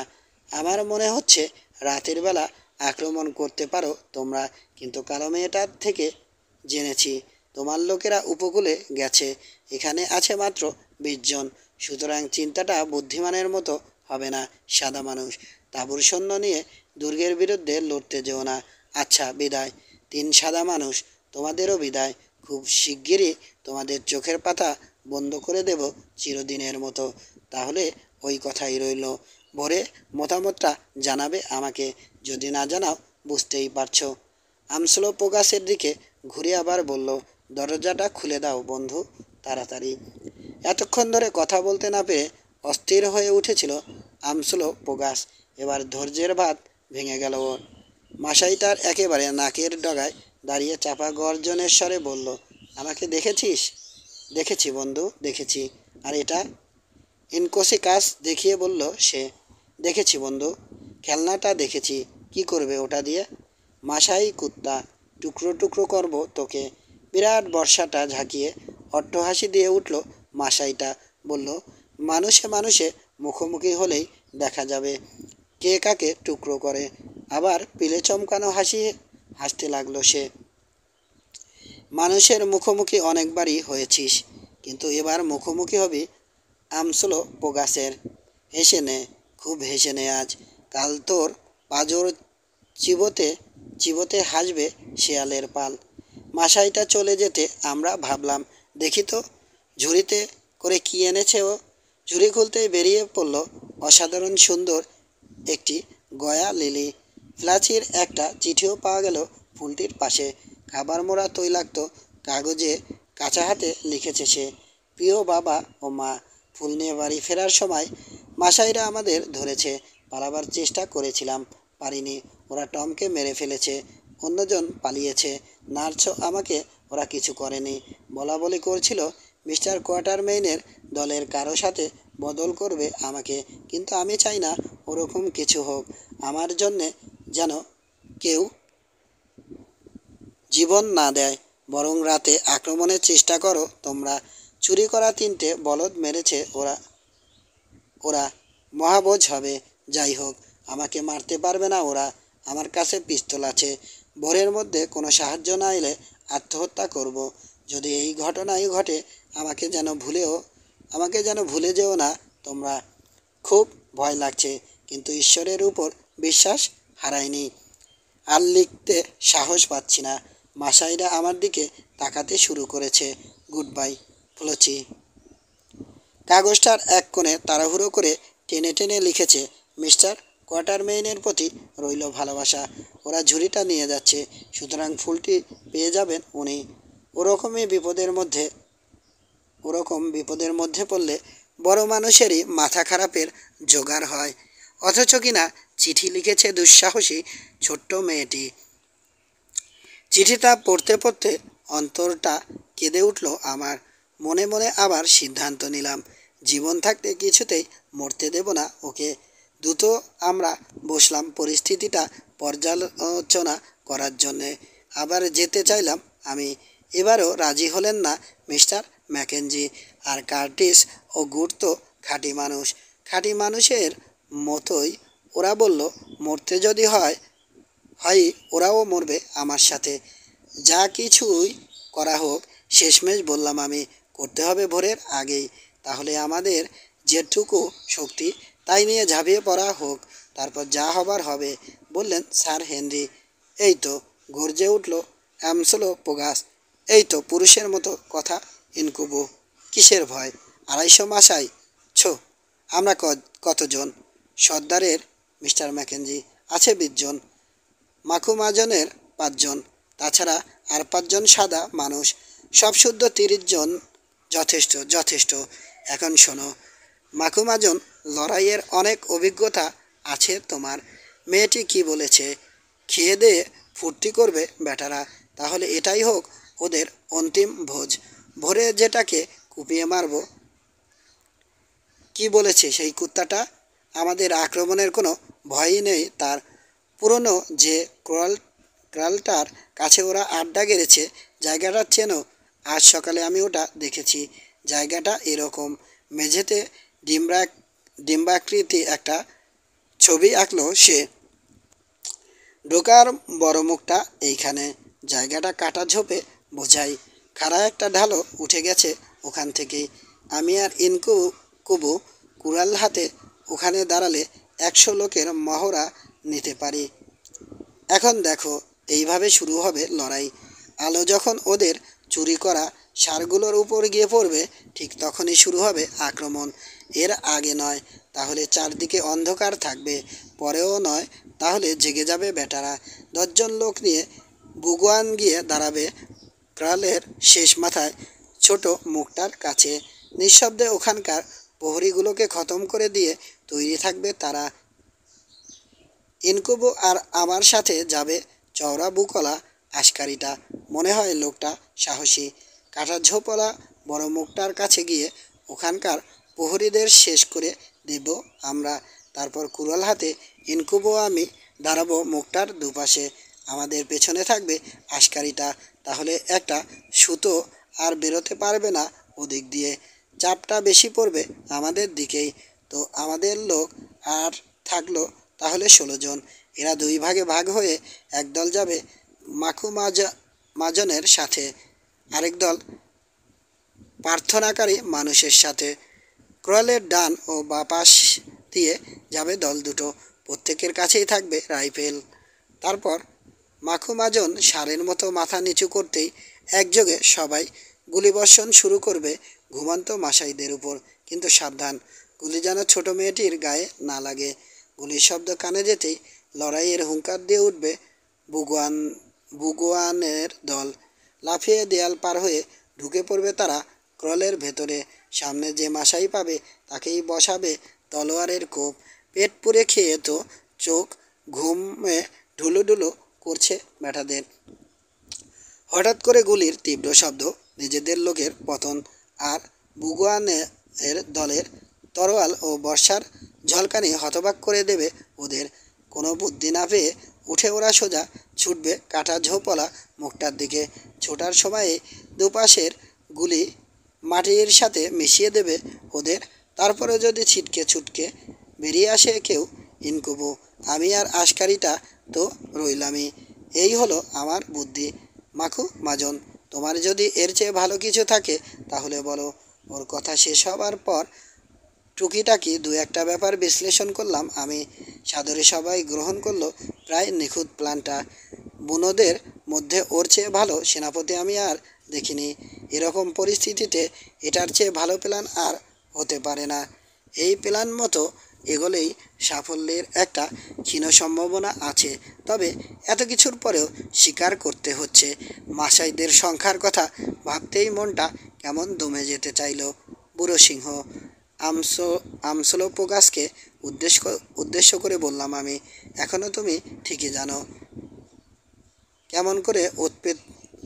আমার মনে হচ্ছে রাতের বেলা আক্রমণ করতে পারো তোমরা, কিন্তু কালো মেয়েটার থেকে জেনেছি তোমার লোকেরা উপকূলে গেছে। এখানে আছে মাত্র 20 জন, সুতরাং চিন্তাটা বুদ্ধিমানের মতো হবে না সাদা মানুষ। তাঁবুর সৈন্য নিয়ে দুর্গের বিরুদ্ধে লড়তে যেও না। আচ্ছা, বিদায়। 3 সাদা মানুষ, তোমাদেরও বিদায়। খুব শিগগিরই তোমাদের চোখের পাতা বন্ধ করে দেব চিরদিনের মতো। তাহলে ওই কথাই রইল, ভোরে মতামতটা জানাবে আমাকে। যদি না জানাও, বুঝতেই পারছো। আমসলো পোগাসের দিকে ঘুরে আবার বলল, দরজাটা খুলে দাও বন্ধু, তাড়াতাড়ি। এতক্ষণ ধরে কথা বলতে না পেরে অস্থির হয়ে উঠেছিল আমসলো পোগাস। এবার ধৈর্যের বাঁধ ভেঙে গেল ওর। মাসাইটার একেবারে নাকের ডগায় দাঁড়িয়ে চাপা গর্জনের স্বরে বলল, আমাকে দেখেছিস? দেখেছি বন্ধু, দেখেছি। আর এটা? ইনকোসিকাস দেখিয়ে বলল সে। দেখেছি বন্ধু, খেলনাটা দেখেছি। কি করবে ওটা দিয়ে? মাসাই কুত্তা, টুকরো টুকরো করব তোকে। বিরাট বর্ষাটা ঝাঁকিয়ে অট্টহাসি দিয়ে উঠল মাসাইটা। বলল, মানুষে মানুষে মুখোমুখি হলেই দেখা যাবে কে কাকে টুকরো করে। আবার পিলে চমকানো হাসি হাসতে লাগলো সে। মানুষের মুখোমুখি অনেকবারই হয়েছিস, কিন্তু এবার মুখোমুখি হবি আমসলো পোগাসের। হেসে নে, খুব হেসে নে আজ। কাল তোর পাঁজর চিবোতে চিবোতে হাসবে শেয়ালের পাল। মাসাইটা চলে যেতে আমরা ভাবলাম, দেখি তো ঝুড়িতে করে কি এনেছে ও। ঝুড়ি খুলতেই বেরিয়ে পড়ল অসাধারণ সুন্দর একটি গয়া লিলি। ফ্লাচির একটা চিঠিও পাওয়া গেল ফুলটির পাশে। খাবার মোড়া তৈলাক্ত কাগজে কাঁচা হাতে লিখেছে সে, প্রিয় বাবা ও মা। ফুল নিয়ে বাড়ি ফেরার সময় মাসাইরা আমাদের ধরেছে। পালাবার চেষ্টা করেছিলাম, পারিনি। ওরা টমকে মেরে ফেলেছে, অন্যজন পালিয়েছে। নার্সও আমাকে ওরা কিছু করেনি। বলা বলি করছিল মিস্টার কোয়াটারমেইনের দলের কারো সাথে বদল করবে আমাকে, কিন্তু আমি চাই না ওরকম কিছু হোক আমার জন্যে, যেন কেউ জীবন না দেয়। বরং রাতে আক্রমণের চেষ্টা করো তোমরা। চুরি করা 3টে বলদ মেরেছে ওরা ওরা মহাবোঝ হবে। যাই হোক, আমাকে মারতে পারবে না ওরা। আমার কাছে পিস্তল আছে। ভোরের মধ্যে কোনো সাহায্য না এলে আত্মহত্যা করব। যদি এই ঘটনাই ঘটে আমাকে যেন ভুলে যেও না তোমরা। খুব ভয় লাগছে, কিন্তু ঈশ্বরের উপর বিশ্বাস হারাইনি। আর লিখতে সাহস পাচ্ছি না। মাসাইরা আমার দিকে তাকাতে শুরু করেছে। Good bye, ফ্লোচি। কাগজটার এক কোণে তাড়াহুড়ো করে টেনে টেনে লিখেছে, মিস্টার কোয়াটারমেইনের প্রতি রইল ভালোবাসা। ওরা ঝুড়িটা নিয়ে যাচ্ছে, সুতরাং ফুলটি পেয়ে যাবেন উনি। ওরকম বিপদের মধ্যে পড়লে বড় মানুষেরই মাথা খারাপের জোগাড় হয়। অথচ কিনা চিঠি লিখেছে দুঃসাহসী ছোট্ট মেয়েটি। চিঠিটা পড়তে পড়তে অন্তরটা কেঁদে উঠল আমার। মনে মনে আবার সিদ্ধান্ত নিলাম, জীবন থাকতে কিছুতেই মরতে দেব না ওকে। দ্রুত আমরা বসলাম পরিস্থিতিটা পর্যালোচনা করার জন্যে। আবার যেতে চাইলাম আমি। এবারও রাজি হলেন না মিস্টার ম্যাকেঞ্জি। আর কার্টিস ও গুড তো খাঁটি মানুষ। খাঁটি মানুষের মতোই ওরা বলল, মরতে যদি হয় ওরাও মরবে আমার সাথে। যা কিছুই করা হোক, শেষমেশ বললাম আমি, করতে হবে ভোরের আগেই। তাহলে আমাদের যেটুকু শক্তি তাই নিয়ে ঝাঁপিয়ে পড়া হোক, তারপর যা হবার হবে। বললেন স্যার হেনরি। এই তো, গর্জে উঠল অ্যামসোলোপোগাস। এই তো পুরুষের মতো কথা ইনকুবো। কিসের ভয়? 250 মাসাই? ছো, আমরা কতজন? সর্দারের মিস্টার ম্যাকেঞ্জি আছে 20 জন, মাকুমাজনের 5 জন, তাছাড়া আর 5 জন সাদা মানুষ। সব শুদ্ধ 30 জন। যথেষ্ট, যথেষ্ট। এখন শোনো মাকুমাজন, লড়াইয়ের অনেক অভিজ্ঞতা আছে তোমার। মেয়েটি কি বলেছে? খেয়ে দিয়ে ফুর্তি করবে বেটারা। তাহলে এটাই হোক ওদের অন্তিম ভোজ। ভোরে যেটাকে কুপিয়ে মারব। কি বলেছে সেই কুত্তাটা? আমাদের আক্রমণের কোনো ভয়ই নেই তার। পুরনো যে ক্রালটার কাছে ওরা আড্ডা গেড়েছে, জায়গাটা চেনো? আজ সকালে আমি ওটা দেখেছি। জায়গাটা এরকম। মেঝেতে ডিম্বাকৃতি একটা ছবি আঁকলো সে। ঢোকার বড় মুখটা এইখানে। জায়গাটা কাটা ঝোপে বোঝাই। খাড়া একটা ঢালও উঠে গেছে ওখান থেকেই। আমি আর ইনকুবু কুড়াল হাতে ওখানে দাঁড়ালে 100 লোকের মহড়া নিতে পারি। এখন দেখো, এইভাবে শুরু হবে লড়াই। আলো যখন ওদের চুরি করা ষাঁড়গুলোর উপর গিয়ে পড়বে, ঠিক তখনই শুরু হবে আক্রমণ। এর আগে নয়, তাহলে চারদিকে অন্ধকার থাকবে। পরেও নয়, তাহলে জেগে যাবে বেটারা। 10 জন লোক নিয়ে বুগুয়ান গিয়ে দাঁড়াবে ক্রালের শেষ মাথায় ছোট মুখটার কাছে। নিঃশব্দে ওখানকার প্রহরীগুলোকে খতম করে দিয়ে তৈরি থাকবে তারা। ইনকুবু আর আমার সাথে যাবে চওড়া বুকলা আশকারিটা। মনে হয় লোকটা সাহসী। কাটা ঝোপলা বড় মুখটার কাছে গিয়ে ওখানকার প্রহরীদের শেষ করে দেব আমরা। তারপর কুড়াল হাতে ইনকুবু আমি দাঁড়াবো মুখটার দুপাশে। আমাদের পেছনে থাকবে আশকারিটা। তাহলে একটা সুতো আর বেরোতে পারবে না ওদিক দিয়ে। চাপটা বেশি পড়বে আমাদের দিকেই। তো আমাদের লোক আর থাকলো তাহলে 16 জন। এরা 2 ভাগে ভাগ হয়ে একদল যাবে মাকুমাজনের সাথে, আরেক দল প্রার্থনাকারী মানুষের সাথে। ক্রলের ডান ও বাঁ পাশ দিয়ে যাবে দল দুটো। প্রত্যেকের কাছেই থাকবে রাইফেল। তারপর মাখু মাজন ষাঁড়ের মতো মাথা নিচু করতেই একযোগে সবাই গুলিবর্ষণ শুরু করবে ঘুমন্ত মাসাইদের উপর। কিন্তু সাবধান, গুলি যেন ছোট মেয়েটির গায়ে না লাগে। গুলির শব্দ কানে যেতেই লড়াইয়ের হুঙ্কার দিয়ে উঠবে বুগুয়ান বুগুয়ানের দল। লাফিয়ে দেয়াল পার হয়ে ঢুকে পড়বে তারা ক্রলের ভেতরে। সামনে যে মাসাই পাবে তাকেই বসাবে তলোয়ারের কোপ। পেট পুড়ে খেয়ে তো চোখ ঘুমে ঢুলুঢুলু করছে ব্যাটাদের। হঠাৎ করে গুলির তীব্র শব্দ, নিজেদের লোকের পতন, আর বুগুয়ানের দলের তরোয়াল ও বর্ষার ঝলকানি হতবাক করে দেবে ওদের। কোনো বুদ্ধি না পেয়ে উঠে ওরা সোজা ছুটবে কাটা ঝোপলা মুখটার দিকে। ছোটার সময়ে দুপাশের গুলি মাটির সাথে মিশিয়ে দেবে ওদের। তারপরে যদি ছিটকে ছুটকে বেরিয়ে আসে কেউ, ইনকুবু। আমি আর আশকারিটা তো রইলামই। এই হলো আমার বুদ্ধি। মাখু মাজন, তোমার যদি এর চেয়ে ভালো কিছু থাকে তাহলে বলো। ওর কথা শেষ হবার পর টুকিটাকি দু একটা ব্যাপার বিশ্লেষণ করলাম আমি। সাদরে সবাই গ্রহণ করলো প্রায় নিখুঁত প্ল্যানটা। বুনোদের মধ্যে ওর চেয়ে ভালো সেনাপতি আমি আর দেখিনি। এরকম পরিস্থিতিতে এটার চেয়ে ভালো প্ল্যান আর হতে পারে না। এই প্ল্যান মতো এগোলেই সাফল্যের একটা ক্ষীণ সম্ভাবনা আছে। তবে এত কিছুর পরেও স্বীকার করতে হচ্ছে, মাসাইদের সংখ্যার কথা ভাবতেই মনটা কেমন দমে যেতে চাইল। বুড়ো সিংহ আমসোলোপোগাসকে উদ্দেশ্য করে বললাম আমি, এখনও তুমি ঠিকই জানো কেমন করে উৎপেত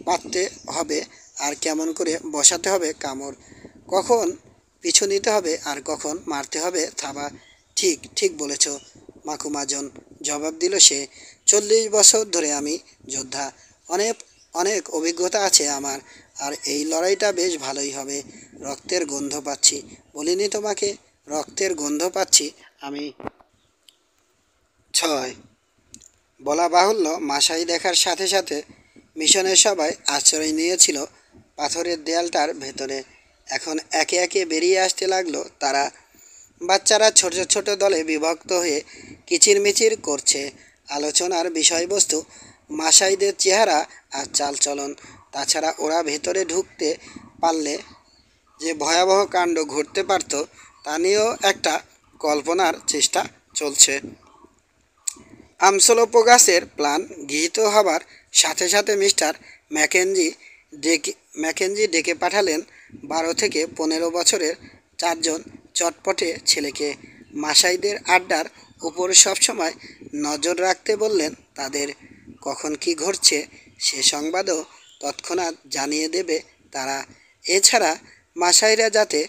পাততে হবে আর কেমন করে বসাতে হবে কামড়, কখন পিছু নিতে হবে আর কখন মারতে হবে থাবা। ঠিক ঠিক বলেছ মাকুমাজন, জবাব দিল সে। 40 বছর ধরে আমি যোদ্ধা, অনেক অনেক অভিজ্ঞতা আছে আমার। আর এই লড়াইটা বেশ ভালোই হবে। রক্তের গন্ধ পাচ্ছি, বলিনি তোমাকে? রক্তের গন্ধ পাচ্ছি আমি। 6 বলা বাহুল্য, মাসাই দেখার সাথে সাথে মিশনের সবাই আশ্রয় নিয়েছিল পাথরের দেয়ালটার ভেতরে। এখন একে একে বেরিয়ে আসতে লাগলো তারা। বাচ্চারা ছোট ছোট দলে বিভক্ত হয়ে কিচিরমিচির করছে। আলোচনার বিষয়বস্তু মাসাইদের চেহারা আর চালচলন। তাছাড়া ওরা ভেতরে ঢুকতে পারলে যে ভয়াবহ কাণ্ড ঘটতে পারত তা নিয়েও একটা কল্পনার চেষ্টা চলছে। আমসোলোপোগাসের প্ল্যান গৃহীত হবার সাথে সাথে মিস্টার ম্যাকেঞ্জি ডেকে পাঠালেন 12 থেকে 15 বছরের 4 জন চটপটে ছেলেকে। মাসাইদের আড্ডার উপর সবসময় নজর রাখতে বললেন তাদের। কখন কি ঘটছে সে সংবাদও তৎক্ষণাৎ জানিয়ে দেবে তারা। এছাড়া মাসাইরা যাতে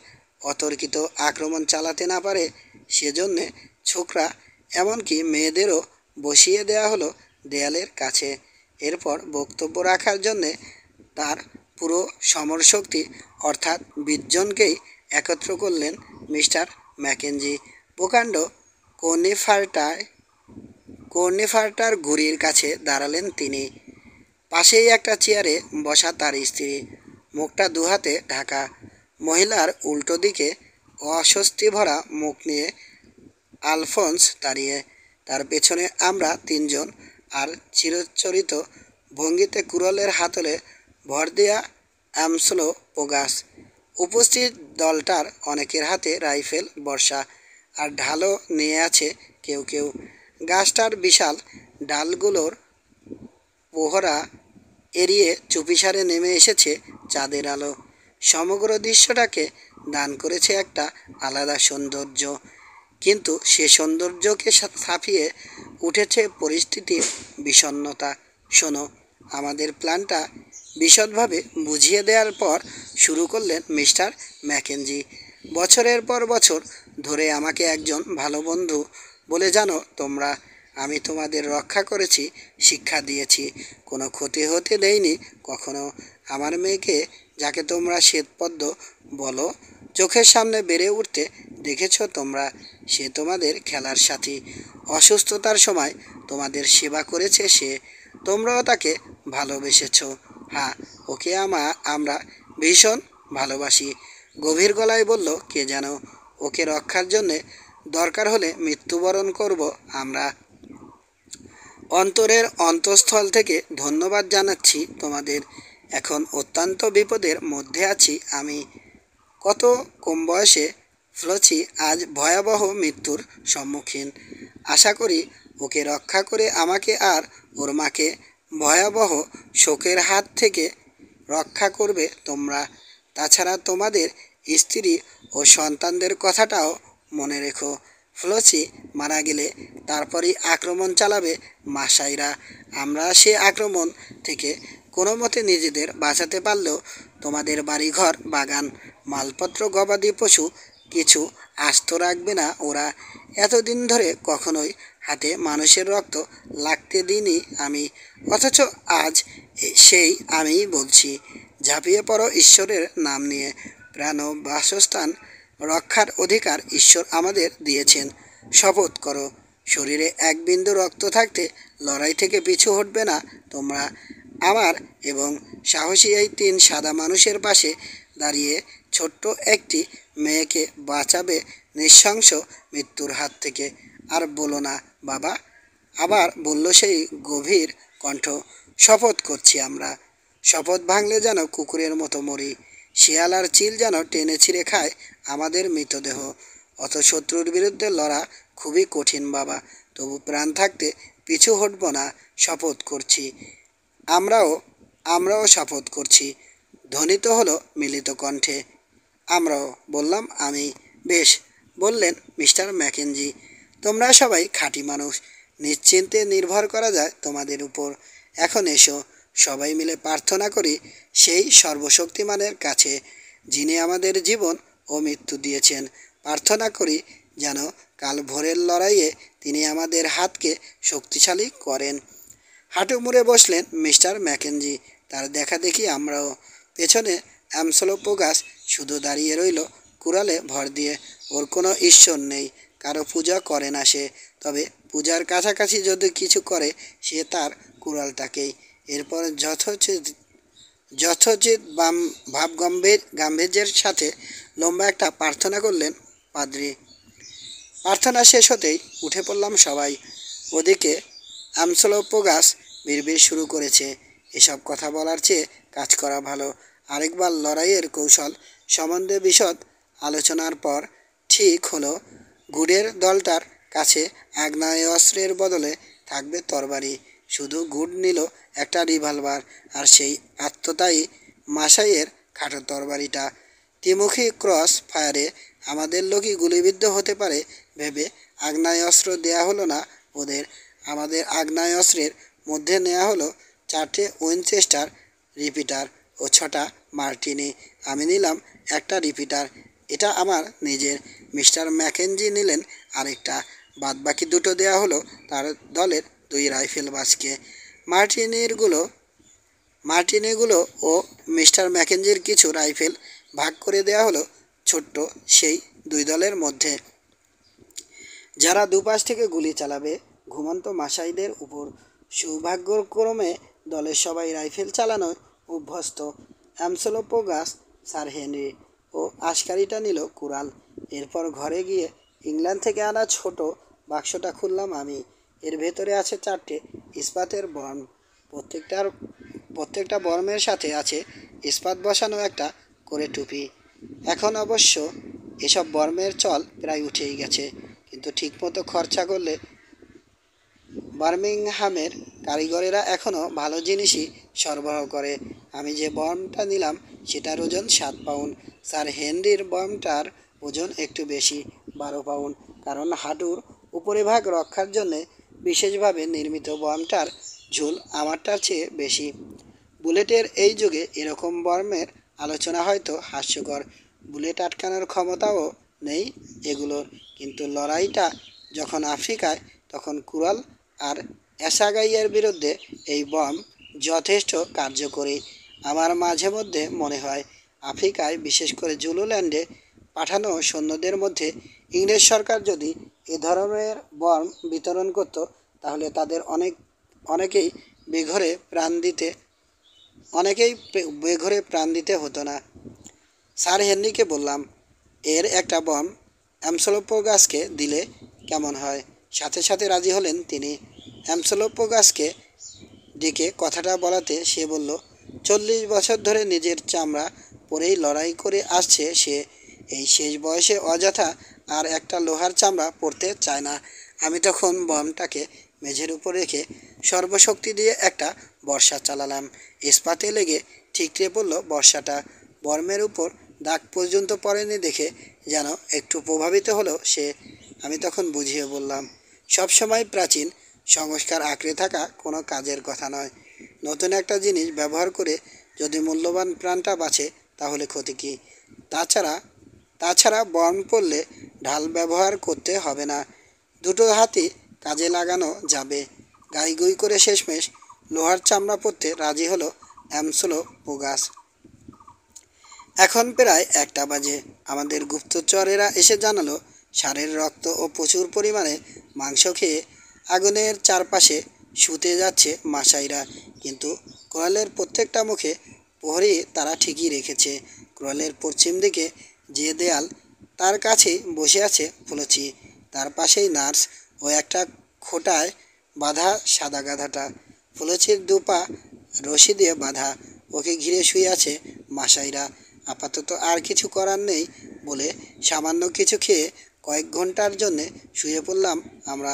অতর্কিত আক্রমণ চালাতে না পারে সেজন্যে ছোকরা এমনকি মেয়েদেরও বসিয়ে দেয়া হলো দেয়ালের কাছে। এরপর বক্তব্য রাখার জন্যে তার পুরো সমরশক্তি অর্থাৎ 20 জনকেই একত্র করলেন মিস্টার ম্যাকেঞ্জি। প্রকাণ্ড কর্নিফারটার গুড়ির কাছে দাঁড়ালেন তিনি। পাশেই একটা চেয়ারে বসা তার স্ত্রী, মুখটা দুহাতে ঢাকা। মহিলার উল্টো দিকে অস্বস্তি ভরা মুখ নিয়ে আলফোন্স দাঁড়িয়ে। তার পেছনে আমরা 3 জন, আর চিরচরিত ভঙ্গিতে কুড়ালের হাতলে ভর দেয়া আমসোলোপোগাস। উপস্থিত দলটার অনেকের হাতে রাইফেল, বর্শা আর ঢালও নিয়ে আছে কেউ কেউ। গাছটার বিশাল ডালগুলোর পোহরা এড়িয়ে চুপিসারে নেমে এসেছে চাঁদের আলো। সমগ্র দৃশ্যটাকে দান করেছে একটা আলাদা সৌন্দর্য। কিন্তু সে সৌন্দর্যকে ছাপিয়ে উঠেছে পরিস্থিতির বিষণ্ণতা। শোনো, আমাদের প্ল্যানটা বিশদভাবে বুঝিয়ে দেওয়ার পর শুরু করলেন মিস্টার ম্যাকেঞ্জি। বছরের পর বছর ধরে আমাকে একজন ভালো বন্ধু বলে জানো তোমরা। আমি তোমাদের রক্ষা করেছি, শিক্ষা দিয়েছি, কোনো ক্ষতি হতে দেইনি কখনো। আমার মেয়েকে, যাকে তোমরা শ্বেতপদ্ম বলো, চোখের সামনে বেড়ে উঠতে দেখেছ তোমরা। সে তোমাদের খেলার সাথী। অসুস্থতার সময় তোমাদের সেবা করেছে সে। তোমরাও তাকে ভালোবেসেছ। হ্যাঁ, ওকে আমরা ভীষণ ভালোবাসি। গভীর গলায় বলল কে যেন। ওকে রক্ষার জন্যে দরকার হলে মৃত্যুবরণ করব আমরা। অন্তরের অন্তঃস্থল থেকে ধন্যবাদ জানাচ্ছি তোমাদের। এখন অত্যন্ত বিপদের মধ্যে আছি আমি। কত কম বয়সে ফ্লোচি আজ ভয়াবহ মৃত্যুর সম্মুখীন। আশা করি ওকে রক্ষা করে আমাকে আর ওর মাকে ভয়াবহ শোকের হাত থেকে রক্ষা করবে তোমরা। তাছাড়া তোমাদের স্ত্রী ও সন্তানদের কথাটাও মনে রেখো। ফ্লোচি মারা গেলে তারপরই আক্রমণ চালাবে মাসাইরা। আমরা সে আক্রমণ থেকে কোনো মতে নিজেদের বাঁচাতে পারলেও তোমাদের বাড়িঘর, বাগান, মালপত্র, গবাদি পশু কিছু আস্ত রাখবে না ওরা। এতদিন ধরে কখনোই হাতে মানুষের রক্ত লাগতে দিইনি আমি, অথচ আজ সেই আমিই বলছি। ঝাঁপিয়ে পড়ো ঈশ্বরের নাম নিয়ে। প্রাণ ও বাসস্থান রক্ষার অধিকার ঈশ্বর আমাদের দিয়েছেন। শপথ করো, শরীরে এক বিন্দু রক্ত থাকতে লড়াই থেকে পিছু হটবে না তোমরা। আমার এবং সাহসী এই 3 সাদা মানুষের পাশে দাঁড়িয়ে ছোট্ট একটি মেয়েকে বাঁচাবে নৃশংস মৃত্যুর হাত থেকে। আর বলো না বাবা, আবার বলল সেই গভীর কণ্ঠ। শপথ করছি আমরা। শপথ ভাঙলে যেন কুকুরের মতো মরি। শিয়াল আর চিল যেন টেনে ছিঁড়ে খায় আমাদের মৃতদেহ। অত শত্রুর বিরুদ্ধে লড়া খুবই কঠিন বাবা, তবু প্রাণ থাকতে পিছু হটব না। শপথ করছি। আমরাও শপথ করছি। ধ্বনিত হলো মিলিত কণ্ঠে। আমরাও, বললাম আমি। বেশ, বললেন মিস্টার ম্যাকেঞ্জি। তোমরা সবাই খাঁটি মানুষ, নিশ্চিন্তে নির্ভর করা যায় তোমাদের উপর। এখন এসো, সবাই মিলে প্রার্থনা করি সেই সর্বশক্তিমানের কাছে, যিনি আমাদের জীবন ও মৃত্যু দিয়েছেন। প্রার্থনা করি যেন কাল ভোরের লড়াইয়ে তিনি আমাদের হাতকে শক্তিশালী করেন। হাঁটু মুড়ে বসলেন মিস্টার ম্যাকেঞ্জি। তার দেখা দেখি আমরাও। পেছনে অ্যামসোলোপোগাস শুধু দাঁড়িয়ে রইল কুড়ালে ভর দিয়ে। ওর কোনো ঈশ্বর নেই, কারো পূজা করে না সে। তবে পূজার কাছাকাছি যদি কিছু করে সে তার কুড়ালটাকেই। এরপর যথোচিত গাম্ভীর্যের সাথে লম্বা একটা প্রার্থনা করলেন পাদ্রী। প্রার্থনা শেষ হতেই উঠে পড়লাম সবাই। ওদিকে অ্যামসোলোপোগাস বিড়বিড় শুরু করেছে, এসব কথা বলার চেয়ে কাজ করা ভালো। আরেকবার লড়াইয়ের কৌশল সম্বন্ধে বিশদ আলোচনার পর ঠিক হলো গুডের দলটার কাছে আগ্নেয়াস্ত্রের বদলে থাকবে তরবারি। শুধু গুড নিল একটা রিভলভার, আর সেই আত্মদায়ী মাসাইয়ের খাটো তরবারিটা। ত্রিমুখী ক্রস ফায়ারে আমাদের লোকই গুলিবিদ্ধ হতে পারে ভেবে আগ্নেয়াস্ত্র দেয়া হলো না ওদের। আমাদের আগ্নেয়াস্ত্রের মধ্যে নেওয়া হলো 4টে উইনচেস্টার রিপিটার ও 6টা মার্টিনি। আমি নিলাম একটা রিপিটার, এটা আমার নিজের। মিস্টার ম্যাকেঞ্জি নিলেন আরেকটা। বাদবাকি দুটো দেয়া হলো তার দলের 2 রাইফেলবাজকে। মার্টিনিগুলো ও মিস্টার ম্যাকেঞ্জির কিছু রাইফেল ভাগ করে দেয়া হলো ছোট্ট সেই 2 দলের মধ্যে, যারা দুপাশ থেকে গুলি চালাবে ঘুমন্ত মাসাইদের উপর। সৌভাগ্যক্রমে দলের সবাই রাইফেল চালানোয় অভ্যস্ত। অ্যামসোলোপোগাস, স্যার হেনরি ও আশকারিটা নিল কুড়াল। এরপর ঘরে গিয়ে ইংল্যান্ড থেকে আনা ছোট বাক্সটা খুললাম আমি। এর ভেতরে আছে 4টে ইস্পাতের বর্ম। প্রত্যেকটা বর্মের সাথে আছে ইস্পাত বসানো একটা করে টুপি। এখন অবশ্য এসব বর্মের চল প্রায় উঠেই গেছে, কিন্তু ঠিকমতো খরচা করলে বার্মিংহামের কারিগরেরা এখনও ভালো জিনিসই সরবরাহ করে। আমি যে বর্মটা নিলাম সেটার ওজন 7 পাউন্ড। স্যার হেনরির বর্মটার ওজন একটু বেশি, 12 পাউন্ড, কারণ হাঁটুর উপরিভাগ রক্ষার জন্যে বিশেষভাবে নির্মিত বর্মটার ঝুল আমারটার চেয়ে বেশি। বুলেটের এই যুগে এরকম বর্মের আলোচনা হয়তো হাস্যকর। বুলেট আটকানোর ক্ষমতাও নেই এগুলোর, কিন্তু লড়াইটা যখন আফ্রিকায়, তখন কুরাল আর অ্যাসাগাইয়ের বিরুদ্ধে এই বম যথেষ্ট কার্যকরী। আমার মাঝে মধ্যে মনে হয় আফ্রিকায়, বিশেষ করে জুলুল্যান্ডে পাঠানো সৈন্যদের মধ্যে ইংরেজ সরকার যদি এ ধরনের বম বিতরণ করত, তাহলে তাদের অনেকেই বেঘরে প্রাণ দিতে হতো না। স্যার হেনরিকে বললাম, এর একটা বম অ্যামসোলোপোগাসকে দিলে কেমন হয়? সাথে সাথে রাজি হলেন তিনি। অ্যামসোলোপোগাসকে ডেকে কথাটা বলাতে সে বলল, 40 বছর ধরে নিজের চামড়া পরেই লড়াই করে আসছে সে, এই শেষ বয়সে অযথা আর একটা লোহার চামড়া পরতে চায় না। আমি তখন বমটাকে মেঝের উপর রেখে সর্বশক্তি দিয়ে একটা বর্ষা চালালাম। ইস্পাতে লেগে ঠিকরে পড়ল বর্ষাটা। বর্মের উপর দাগ পর্যন্ত পড়েনি দেখে যেন একটু প্রভাবিত হলো সে। আমি তখন বুঝিয়ে বললাম, সবসময় প্রাচীন সংস্কার আঁকড়ে থাকা কোনো কাজের কথা নয়। নতুন একটা জিনিস ব্যবহার করে যদি মূল্যবান প্রাণটা বাঁচে তাহলে ক্ষতি কী? তাছাড়া তাছাড়া বর্ম পড়লে ঢাল ব্যবহার করতে হবে না, দুটো হাতই কাজে লাগানো যাবে। গাইগুই করে শেষমেশ লোহার চামড়া পরতে রাজি হলো অ্যামসোলোপোগাস। এখন প্রায় 1টা বাজে। আমাদের গুপ্তচরেরা এসে জানালো, ষাঁড়ের রক্ত ও প্রচুর পরিমাণে মাংস খেয়ে আগুনের চারপাশে শুতে যাচ্ছে মাসাইরা। কিন্তু কোরালের প্রত্যেকটা মুখে প্রহরী তারা ঠিকই রেখেছে। কোরালের পশ্চিম দিকে যে দেয়াল, তার কাছেই বসে আছে ফুলচি। তার পাশেই নার্স ও একটা খোঁটায় বাঁধা সাদা গাধাটা। ফুলচির দুপা রশি দিয়ে বাঁধা, ওকে ঘিরে শুয়ে আছে মাসাইরা। আপাতত আর কিছু করার নেই বলে সামান্য কিছু খেয়ে কয়েক ঘন্টার জন্যে শুয়ে পড়লাম আমরা।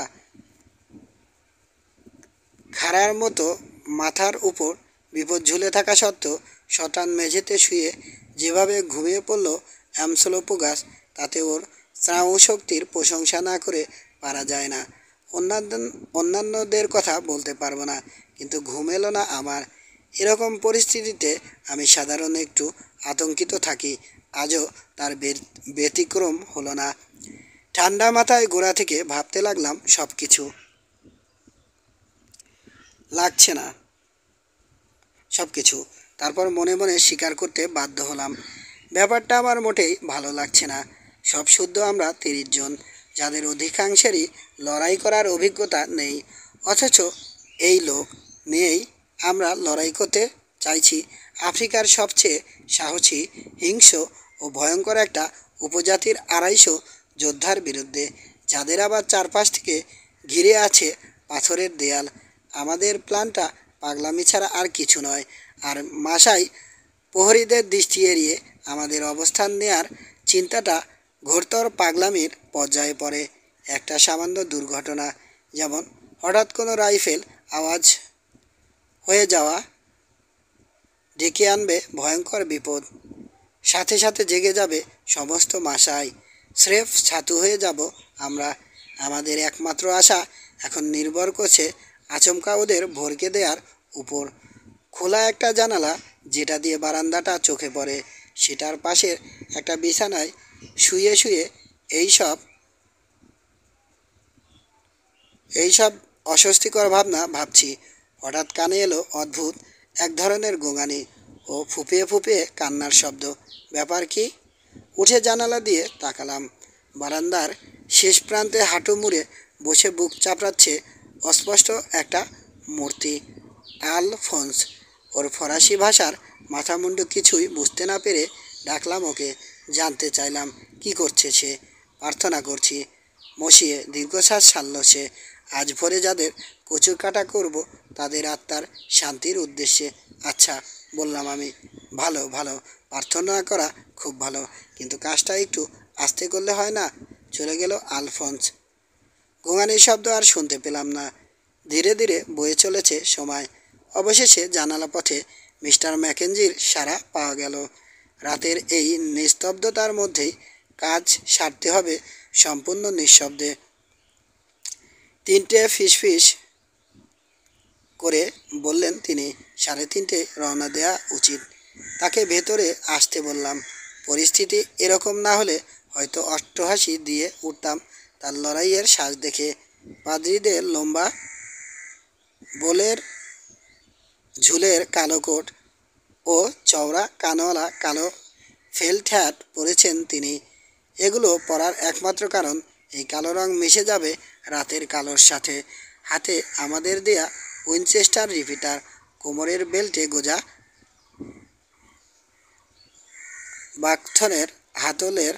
খাড়ার মতো মাথার উপর বিপদ ঝুলে থাকা সত্ত্বেও শটান মেঝেতে শুয়ে যেভাবে ঘুমিয়ে পড়ল অ্যামসোলোপোগাস, তাতে ওর স্নায়ুশক্তির প্রশংসা না করে পারা যায় না। অন্যান্যদের কথা বলতে পারবো না, কিন্তু ঘুম এলো না আমার। এরকম পরিস্থিতিতে আমি সাধারণ একটু আতঙ্কিত থাকি, আজও তার ব্যতিক্রম হলো না। ঠান্ডা মাথায় গোড়া থেকে ভাবতে লাগলাম সব কিছু লাগছে না সব কিছু। তারপর মনে মনে স্বীকার করতে বাধ্য হলাম, ব্যাপারটা আমার মোটেই ভালো লাগছে না। সব শুদ্ধ আমরা 30 জন, যাদের অধিকাংশেরই লড়াই করার অভিজ্ঞতা নেই, অথচ এই লোক নিয়েই আমরা লড়াই করতে চাইছি আফ্রিকার সবচেয়ে সাহসী, হিংস্র ও ভয়ঙ্কর একটা উপজাতির 250 যোদ্ধার বিরুদ্ধে, যাদের আবার চারপাশ থেকে ঘিরে আছে পাথরের দেয়াল। আমাদের প্ল্যানটা পাগলামি ছাড়া আর কিছু নয়। আর মাসাই প্রহরীদের দৃষ্টি এড়িয়ে আমাদের অবস্থান নেয়ার চিন্তাটা ঘোরতর পাগলামির পর্যায়ে পড়ে। একটা সামান্য দুর্ঘটনা, যেমন হঠাৎ কোনো রাইফেল আওয়াজ হয়ে যাওয়া, ডেকে আনবে ভয়ঙ্কর বিপদ। সাথে সাথে জেগে যাবে সমস্ত মাসাই, স্রেফ ছাতু হয়ে যাব আমরা। আমাদের একমাত্র আশা এখন নির্ভর করছে আচমকা ওদের ভরকে দেওয়ার উপর। খোলা একটা জানালা, যেটা দিয়ে বারান্দাটা চোখে পড়ে, সেটার পাশের একটা বিছানায় শুয়ে শুয়ে এইসব এইসব অস্বস্তিকর ভাবনা ভাবছি। হঠাৎ কানে এলো অদ্ভুত এক ধরনের গোঙানি ও ফুঁপিয়ে ফুঁপিয়ে কান্নার শব্দ। ব্যাপার কি? উঠে জানালা দিয়ে তাকালাম। বারান্দার শেষ প্রান্তে হাঁটু মুড়ে বসে বুক চাপড়াচ্ছে অস্পষ্ট একটা মূর্তি। আলফোন্স। ওর ফরাসি ভাষার মাথামুন্ডু কিছুই বুঝতে না পেরে ডাকলাম ওকে। জানতে চাইলাম কি করছে সে। প্রার্থনা করছি, মসিয়ে দীর্ঘশ্বাস ছাড়ল সে। আজ ভোরে যাদের কচুর কাটা করব, তাদের আত্মার শান্তির উদ্দেশ্যে। আচ্ছা, বললাম আমি। ভালো ভালো, প্রার্থনা করা খুব ভালো, কিন্তু কাজটা একটু আস্তে করলে হয় না? চলে গেল আলফোন্স। গোঙানির শব্দ আর শুনতে পেলাম না। ধীরে ধীরে বয়ে চলেছে সময়। অবশেষে জানালা পথে মিস্টার ম্যাকেঞ্জির সাড়া পাওয়া গেল। রাতের এই নিস্তব্ধতার মধ্যেই কাজ সারতে হবে সম্পূর্ণ নিঃশব্দে। 3টে ফিসফিস করে বললেন তিনি, 3:30 রওনা দেওয়া উচিত। তাকে ভেতরে আসতে বললাম। পরিস্থিতি এরকম না হলে হয়তো অট্টহাসি দিয়ে উঠতাম তার লড়াইয়ের সাজ দেখে। পাদ্রীদের লম্বা বোলের ঝুলের কালো কোট ও চওড়া কানওয়ালা কালো ফেল্ট হ্যাট পরেছেন তিনি। এগুলো পরার একমাত্র কারণ, এই কালো রং মিশে যাবে রাতের কালোর সাথে। হাতে আমাদের দেয়া উইনচেস্টার রিপিটার, কোমরের বেল্টে গোজা বাকথনের হাতলের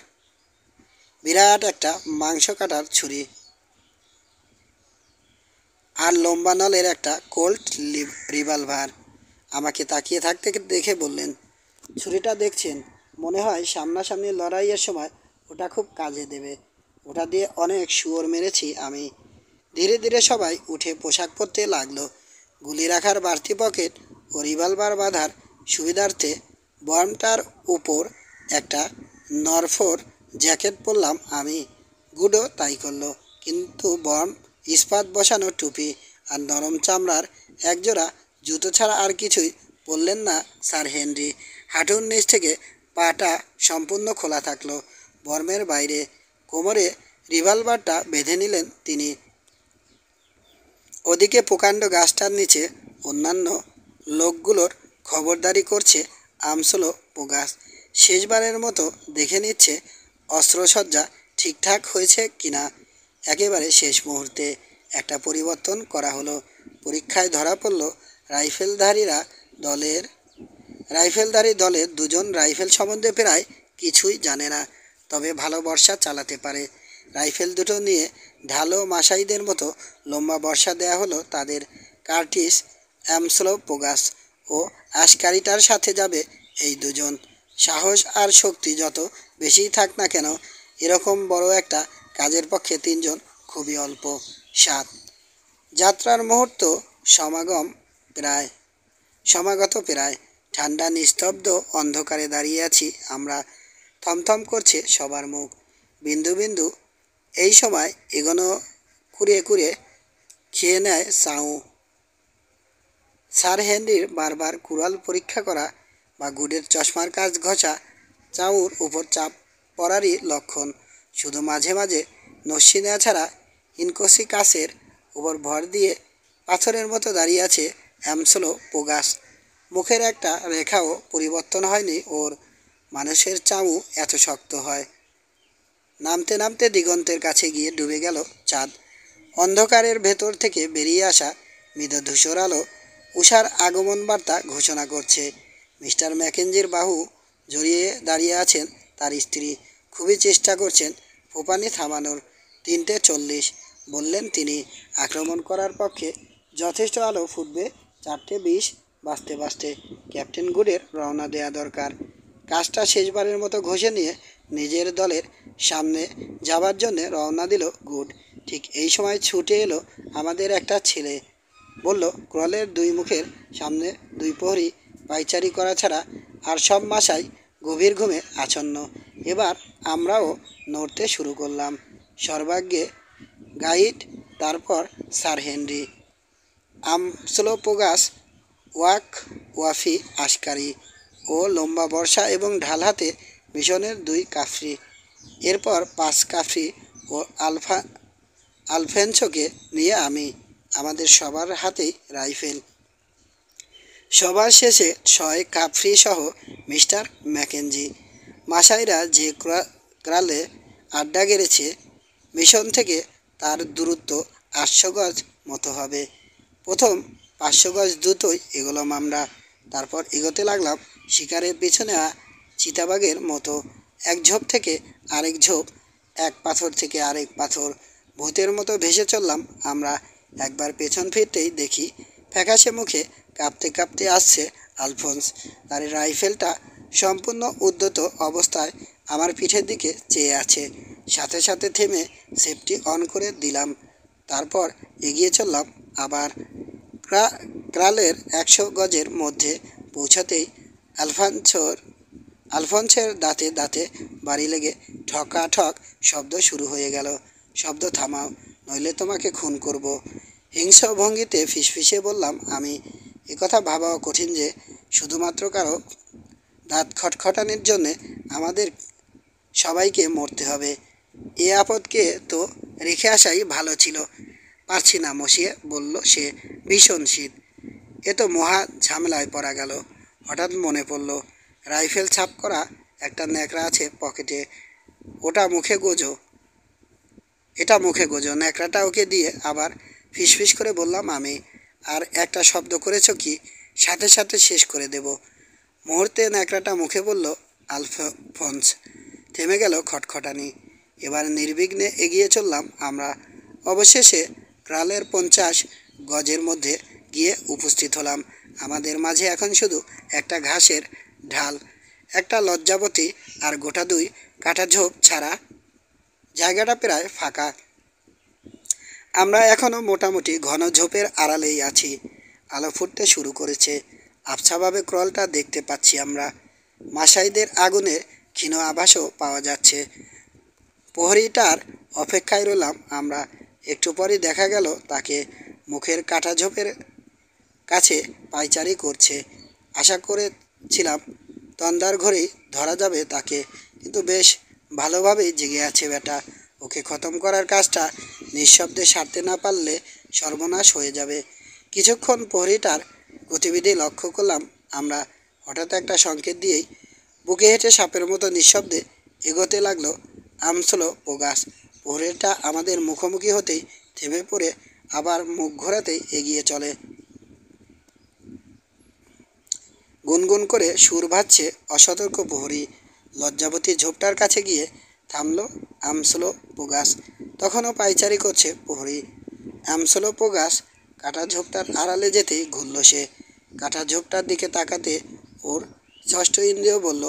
বিরাট একটা মাংস কাটার ছুরি। আর লম্বা নলের একটা কোল্ট রিভলভার। আমাকে তাকিয়ে থাকতে দেখে বললেন, ছুরিটা দেখছেন? মনে হয় সামনাসামনি লড়াইয়ের সময় ওটা খুব কাজে দেবে। ওটা দিয়ে অনেক শুয়োর মেরেছি আমি। ধীরে ধীরে সবাই উঠে পোশাক পরতে লাগলো। গুলি রাখার বাড়তি পকেট ও রিভলভার বাঁধার সুবিধার্থে বর্মটার উপর একটা নরফোর জ্যাকেট পরলাম আমি। গুডও তাই করলো, কিন্তু বর্ম ইস্পাত বসানো টুপি আর নরম চামড়ার একজোড়া জুতো ছাড়া আর কিছুই পরলেন না স্যার হেনরি। হাঁটুর নিচ থেকে পাটা সম্পূর্ণ খোলা থাকলো বর্মের বাইরে। কোমরে রিভলভারটা বেঁধে নিলেন তিনি। ওদিকে প্রকাণ্ড গাছটার নিচে অন্যান্য লোকগুলোর খবরদারি করছে আমসলো পোগাস। শেষবারের মতো দেখে নিচ্ছে অস্ত্রসজ্জা ঠিকঠাক হয়েছে কিনা। একেবারে শেষ মুহূর্তে একটা পরিবর্তন করা হলো। পরীক্ষায় ধরা পড়ল রাইফেলধারী দলের দুজন রাইফেল সম্বন্ধে প্রায় কিছুই জানে না, তবে ভালো বর্ষা চালাতে পারে। রাইফেল দুটো নিয়ে ঢালো মাসাইদের মতো লম্বা বর্ষা দেয়া হলো তাদের। কার্টিস অ্যামসলো পোগাস ও অ্যাশকারিটার সাথে যাবে এই দুজন। সাহস আর শক্তি যত বেশিই থাক না কেন, এরকম বড় একটা কাজের পক্ষে তিনজন খুবই অল্প। 7 যাত্রার মুহূর্ত সমাগত প্রায়। ঠান্ডা নিস্তব্ধ অন্ধকারে দাঁড়িয়ে আছি আমরা। থমথম করছে সবার মুখ। বিন্দু বিন্দু এই সময় এগোনো কুড়িয়ে কুড়িয়ে খেয়ে নেয় চাউ। স্যার হেনরির বারবার কুড়াল পরীক্ষা করা বা গুডের চশমার কাজ ঘষা চাউর উপর চাপ পড়ারই লক্ষণ। শুধু মাঝে মাঝে নস্যি নেওয়া ছাড়া ইনকোসিকাসের উপর ভর দিয়ে পাথরের মতো দাঁড়িয়ে আছে অ্যামসলো পোগাস। মুখের একটা রেখাও পরিবর্তন হয়নি ওর। মানুষের চাউ এত শক্ত হয়? নামতে নামতে দিগন্তের কাছে গিয়ে ডুবে গেল চাঁদ। অন্ধকারের ভেতর থেকে বেরিয়ে আসা মৃদু ধূসর আলো উষার আগমন বার্তা ঘোষণা করছে। মিস্টার ম্যাকেঞ্জির বাহু জড়িয়ে দাঁড়িয়ে আছেন তার স্ত্রী। খুবই চেষ্টা করছেন ফোঁপানি থামানোর। 3:40 বললেন তিনি। আক্রমণ করার পক্ষে যথেষ্ট আলো ফুটবে 4:20 বাজতে বাজতে। ক্যাপ্টেন গুডের রওনা দেয়া দরকার। কাজটা শেষবারের মতো ঘষে নিয়ে নিজের দলের সামনে যাবার জন্যে রওনা দিল গুড। ঠিক এই সময় ছুটে এলো আমাদের একটা ছেলে। বলল, ক্রলের দুই মুখের সামনে 2 প্রহরী পায়চারি করা ছাড়া আর সব মাসাই গভীর ঘুমে আচ্ছন্ন। এবার আমরাও নড়তে শুরু করলাম। সর্বাগ্যে গাইড, তারপর স্যার হেনরি, আমসলো পোগাস, ওয়াফি আশকারি ও লম্বা বর্ষা এবং ঢাল হাতে মিশনের 2 কাফরি। এরপর 5 কাফরি ও আলফেন্সোকে নিয়ে আমি। আমাদের সবার হাতেই রাইফেল। সবার শেষে 6 কাফরি সহ মিস্টার ম্যাকেঞ্জি। মাসাইরা যে ক্রালে আড্ডা গেড়েছে, মিশন থেকে তার দূরত্ব 800 গজ মতো হবে। প্রথম 500 গজ দ্রুতই এগোলাম আমরা। তারপর এগোতে লাগলাম শিকারের পেছনে চিতাবাঘের মতো। এক ঝোপ থেকে আরেক ঝোপ, এক পাথর থেকে আরেক পাথর, ভূতের মতো ভেসে চললাম আমরা। একবার পেছন ফিরতেই দেখি ফ্যাকাশে মুখে কাঁপতে কাঁপতে আসছে আলফোন্স। তার রাইফেলটা সম্পূর্ণ উদ্যত অবস্থায় আমার পিঠের দিকে চেয়ে আছে। সাথে সাথে থেমে সেফটি অন করে দিলাম। তারপর এগিয়ে চললাম আবার। ক্রালের 100 গজের মধ্যে পৌঁছাতেই আলফোন্সের দাঁতে দাঁতে বাড়ি লেগে ঠকাঠক শব্দ শুরু হয়ে গেল। শব্দ থামাও, নইলে তোমাকে খুন করব। হিংস্র ভঙ্গিতে ফিসফিসে বললাম আমি। একথা ভাবাও কঠিন যে শুধুমাত্র কারো দাঁত খটখটানির জন্যে আমাদের সবাইকে মরতে হবে। এ আপদকে তো রেখে আসাই ভালো ছিল। পারছি না মশিয়ে, বলল সে। ভীষণ শীত। এ তো মহা ঝামেলায় পড়া গেল। হঠাৎ মনে পড়ল, রাইফেল ছাপ করা একটা ন্যাকড়া আছে পকেটে। এটা মুখে গোজো। ন্যাকড়াটা ওকে দিয়ে আবার ফিসফিস করে বললাম আমি। আর একটা শব্দ করেছ কি? সাথে সাথে শেষ করে দেব। মুহূর্তে ন্যাকড়াটা মুখে বলল আলফোন্স। থেমে গেল খটখটানি। এবার নির্বিঘ্নে এগিয়ে চললাম আমরা। অবশেষে ক্রালের 50 গজের মধ্যে গিয়ে উপস্থিত হলাম। আমাদের মাঝে এখন শুধু একটা ঘাসের ঢাল, একটা লজ্জাবতী আর গোটা 2 কাটা ঝোপ ছাড়া জায়গাটা প্রায় ফাঁকা। আমরা এখনও মোটামুটি ঘন ঝোপের আড়ালেই আছি। আলো ফুটতে শুরু করেছে। আবছাভাবে ক্রলটা দেখতে পাচ্ছি আমরা। মাশাইদের আগুনের ক্ষীণ আভাসও পাওয়া যাচ্ছে। প্রহরীটার অপেক্ষায় রইলাম আমরা। একটু পরই দেখা গেল তাকে মুখের কাটা ঝোপের কাছে পায়চারি করছে। আশা করেছিলাম তন্দার ঘরেই ধরা যাবে তাকে, কিন্তু বেশ ভালোভাবেই জেগে আছে বেটা। ওকে খতম করার কাজটা নিঃশব্দে সারতে না পারলে সর্বনাশ হয়ে যাবে। কিছুক্ষণ প্রহরীটার গতিবিধি লক্ষ্য করলাম আমরা। হঠাৎ একটা সংকেত দিয়েই বুকে হেঁটে সাপের মতো নিঃশব্দে এগোতে লাগলো আমসলো পোগাস। প্রহরীটা আমাদের মুখোমুখি হতেই থেমে পড়ে আবার মুখ ঘোরাতেই এগিয়ে চলে। গুনগুন করে সুর ভাজছে অসতর্ক প্রহরী। লজ্জাবতী ঝোপটার কাছে গিয়ে থামলো আমসলো পোগাস। তখনও পায়চারি করছে প্রহরী। আমসলো পোগাস কাটা ঝোপটার আড়ালে যেতেই ঘুরল সে। কাটা ঝোপটার দিকে তাকাতে ওর ষষ্ঠ ইন্দ্রিয় বলল,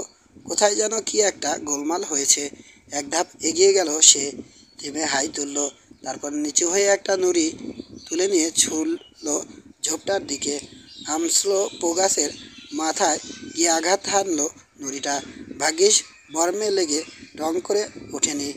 কোথায় যেন কি একটা গোলমাল হয়েছে। এক ধাপ এগিয়ে গেল সে, থেমে হাই তুলল, তারপর নিচু হয়ে একটা নুড়ি তুলে নিয়ে ছুঁড়ল ঝোপটার দিকে। আমসলো পোগাসের মাথায় গিয়ে আঘাত হানল নুড়িটা। ভাগ্যিস বর্মে লেগে রং করে ওঠেনি।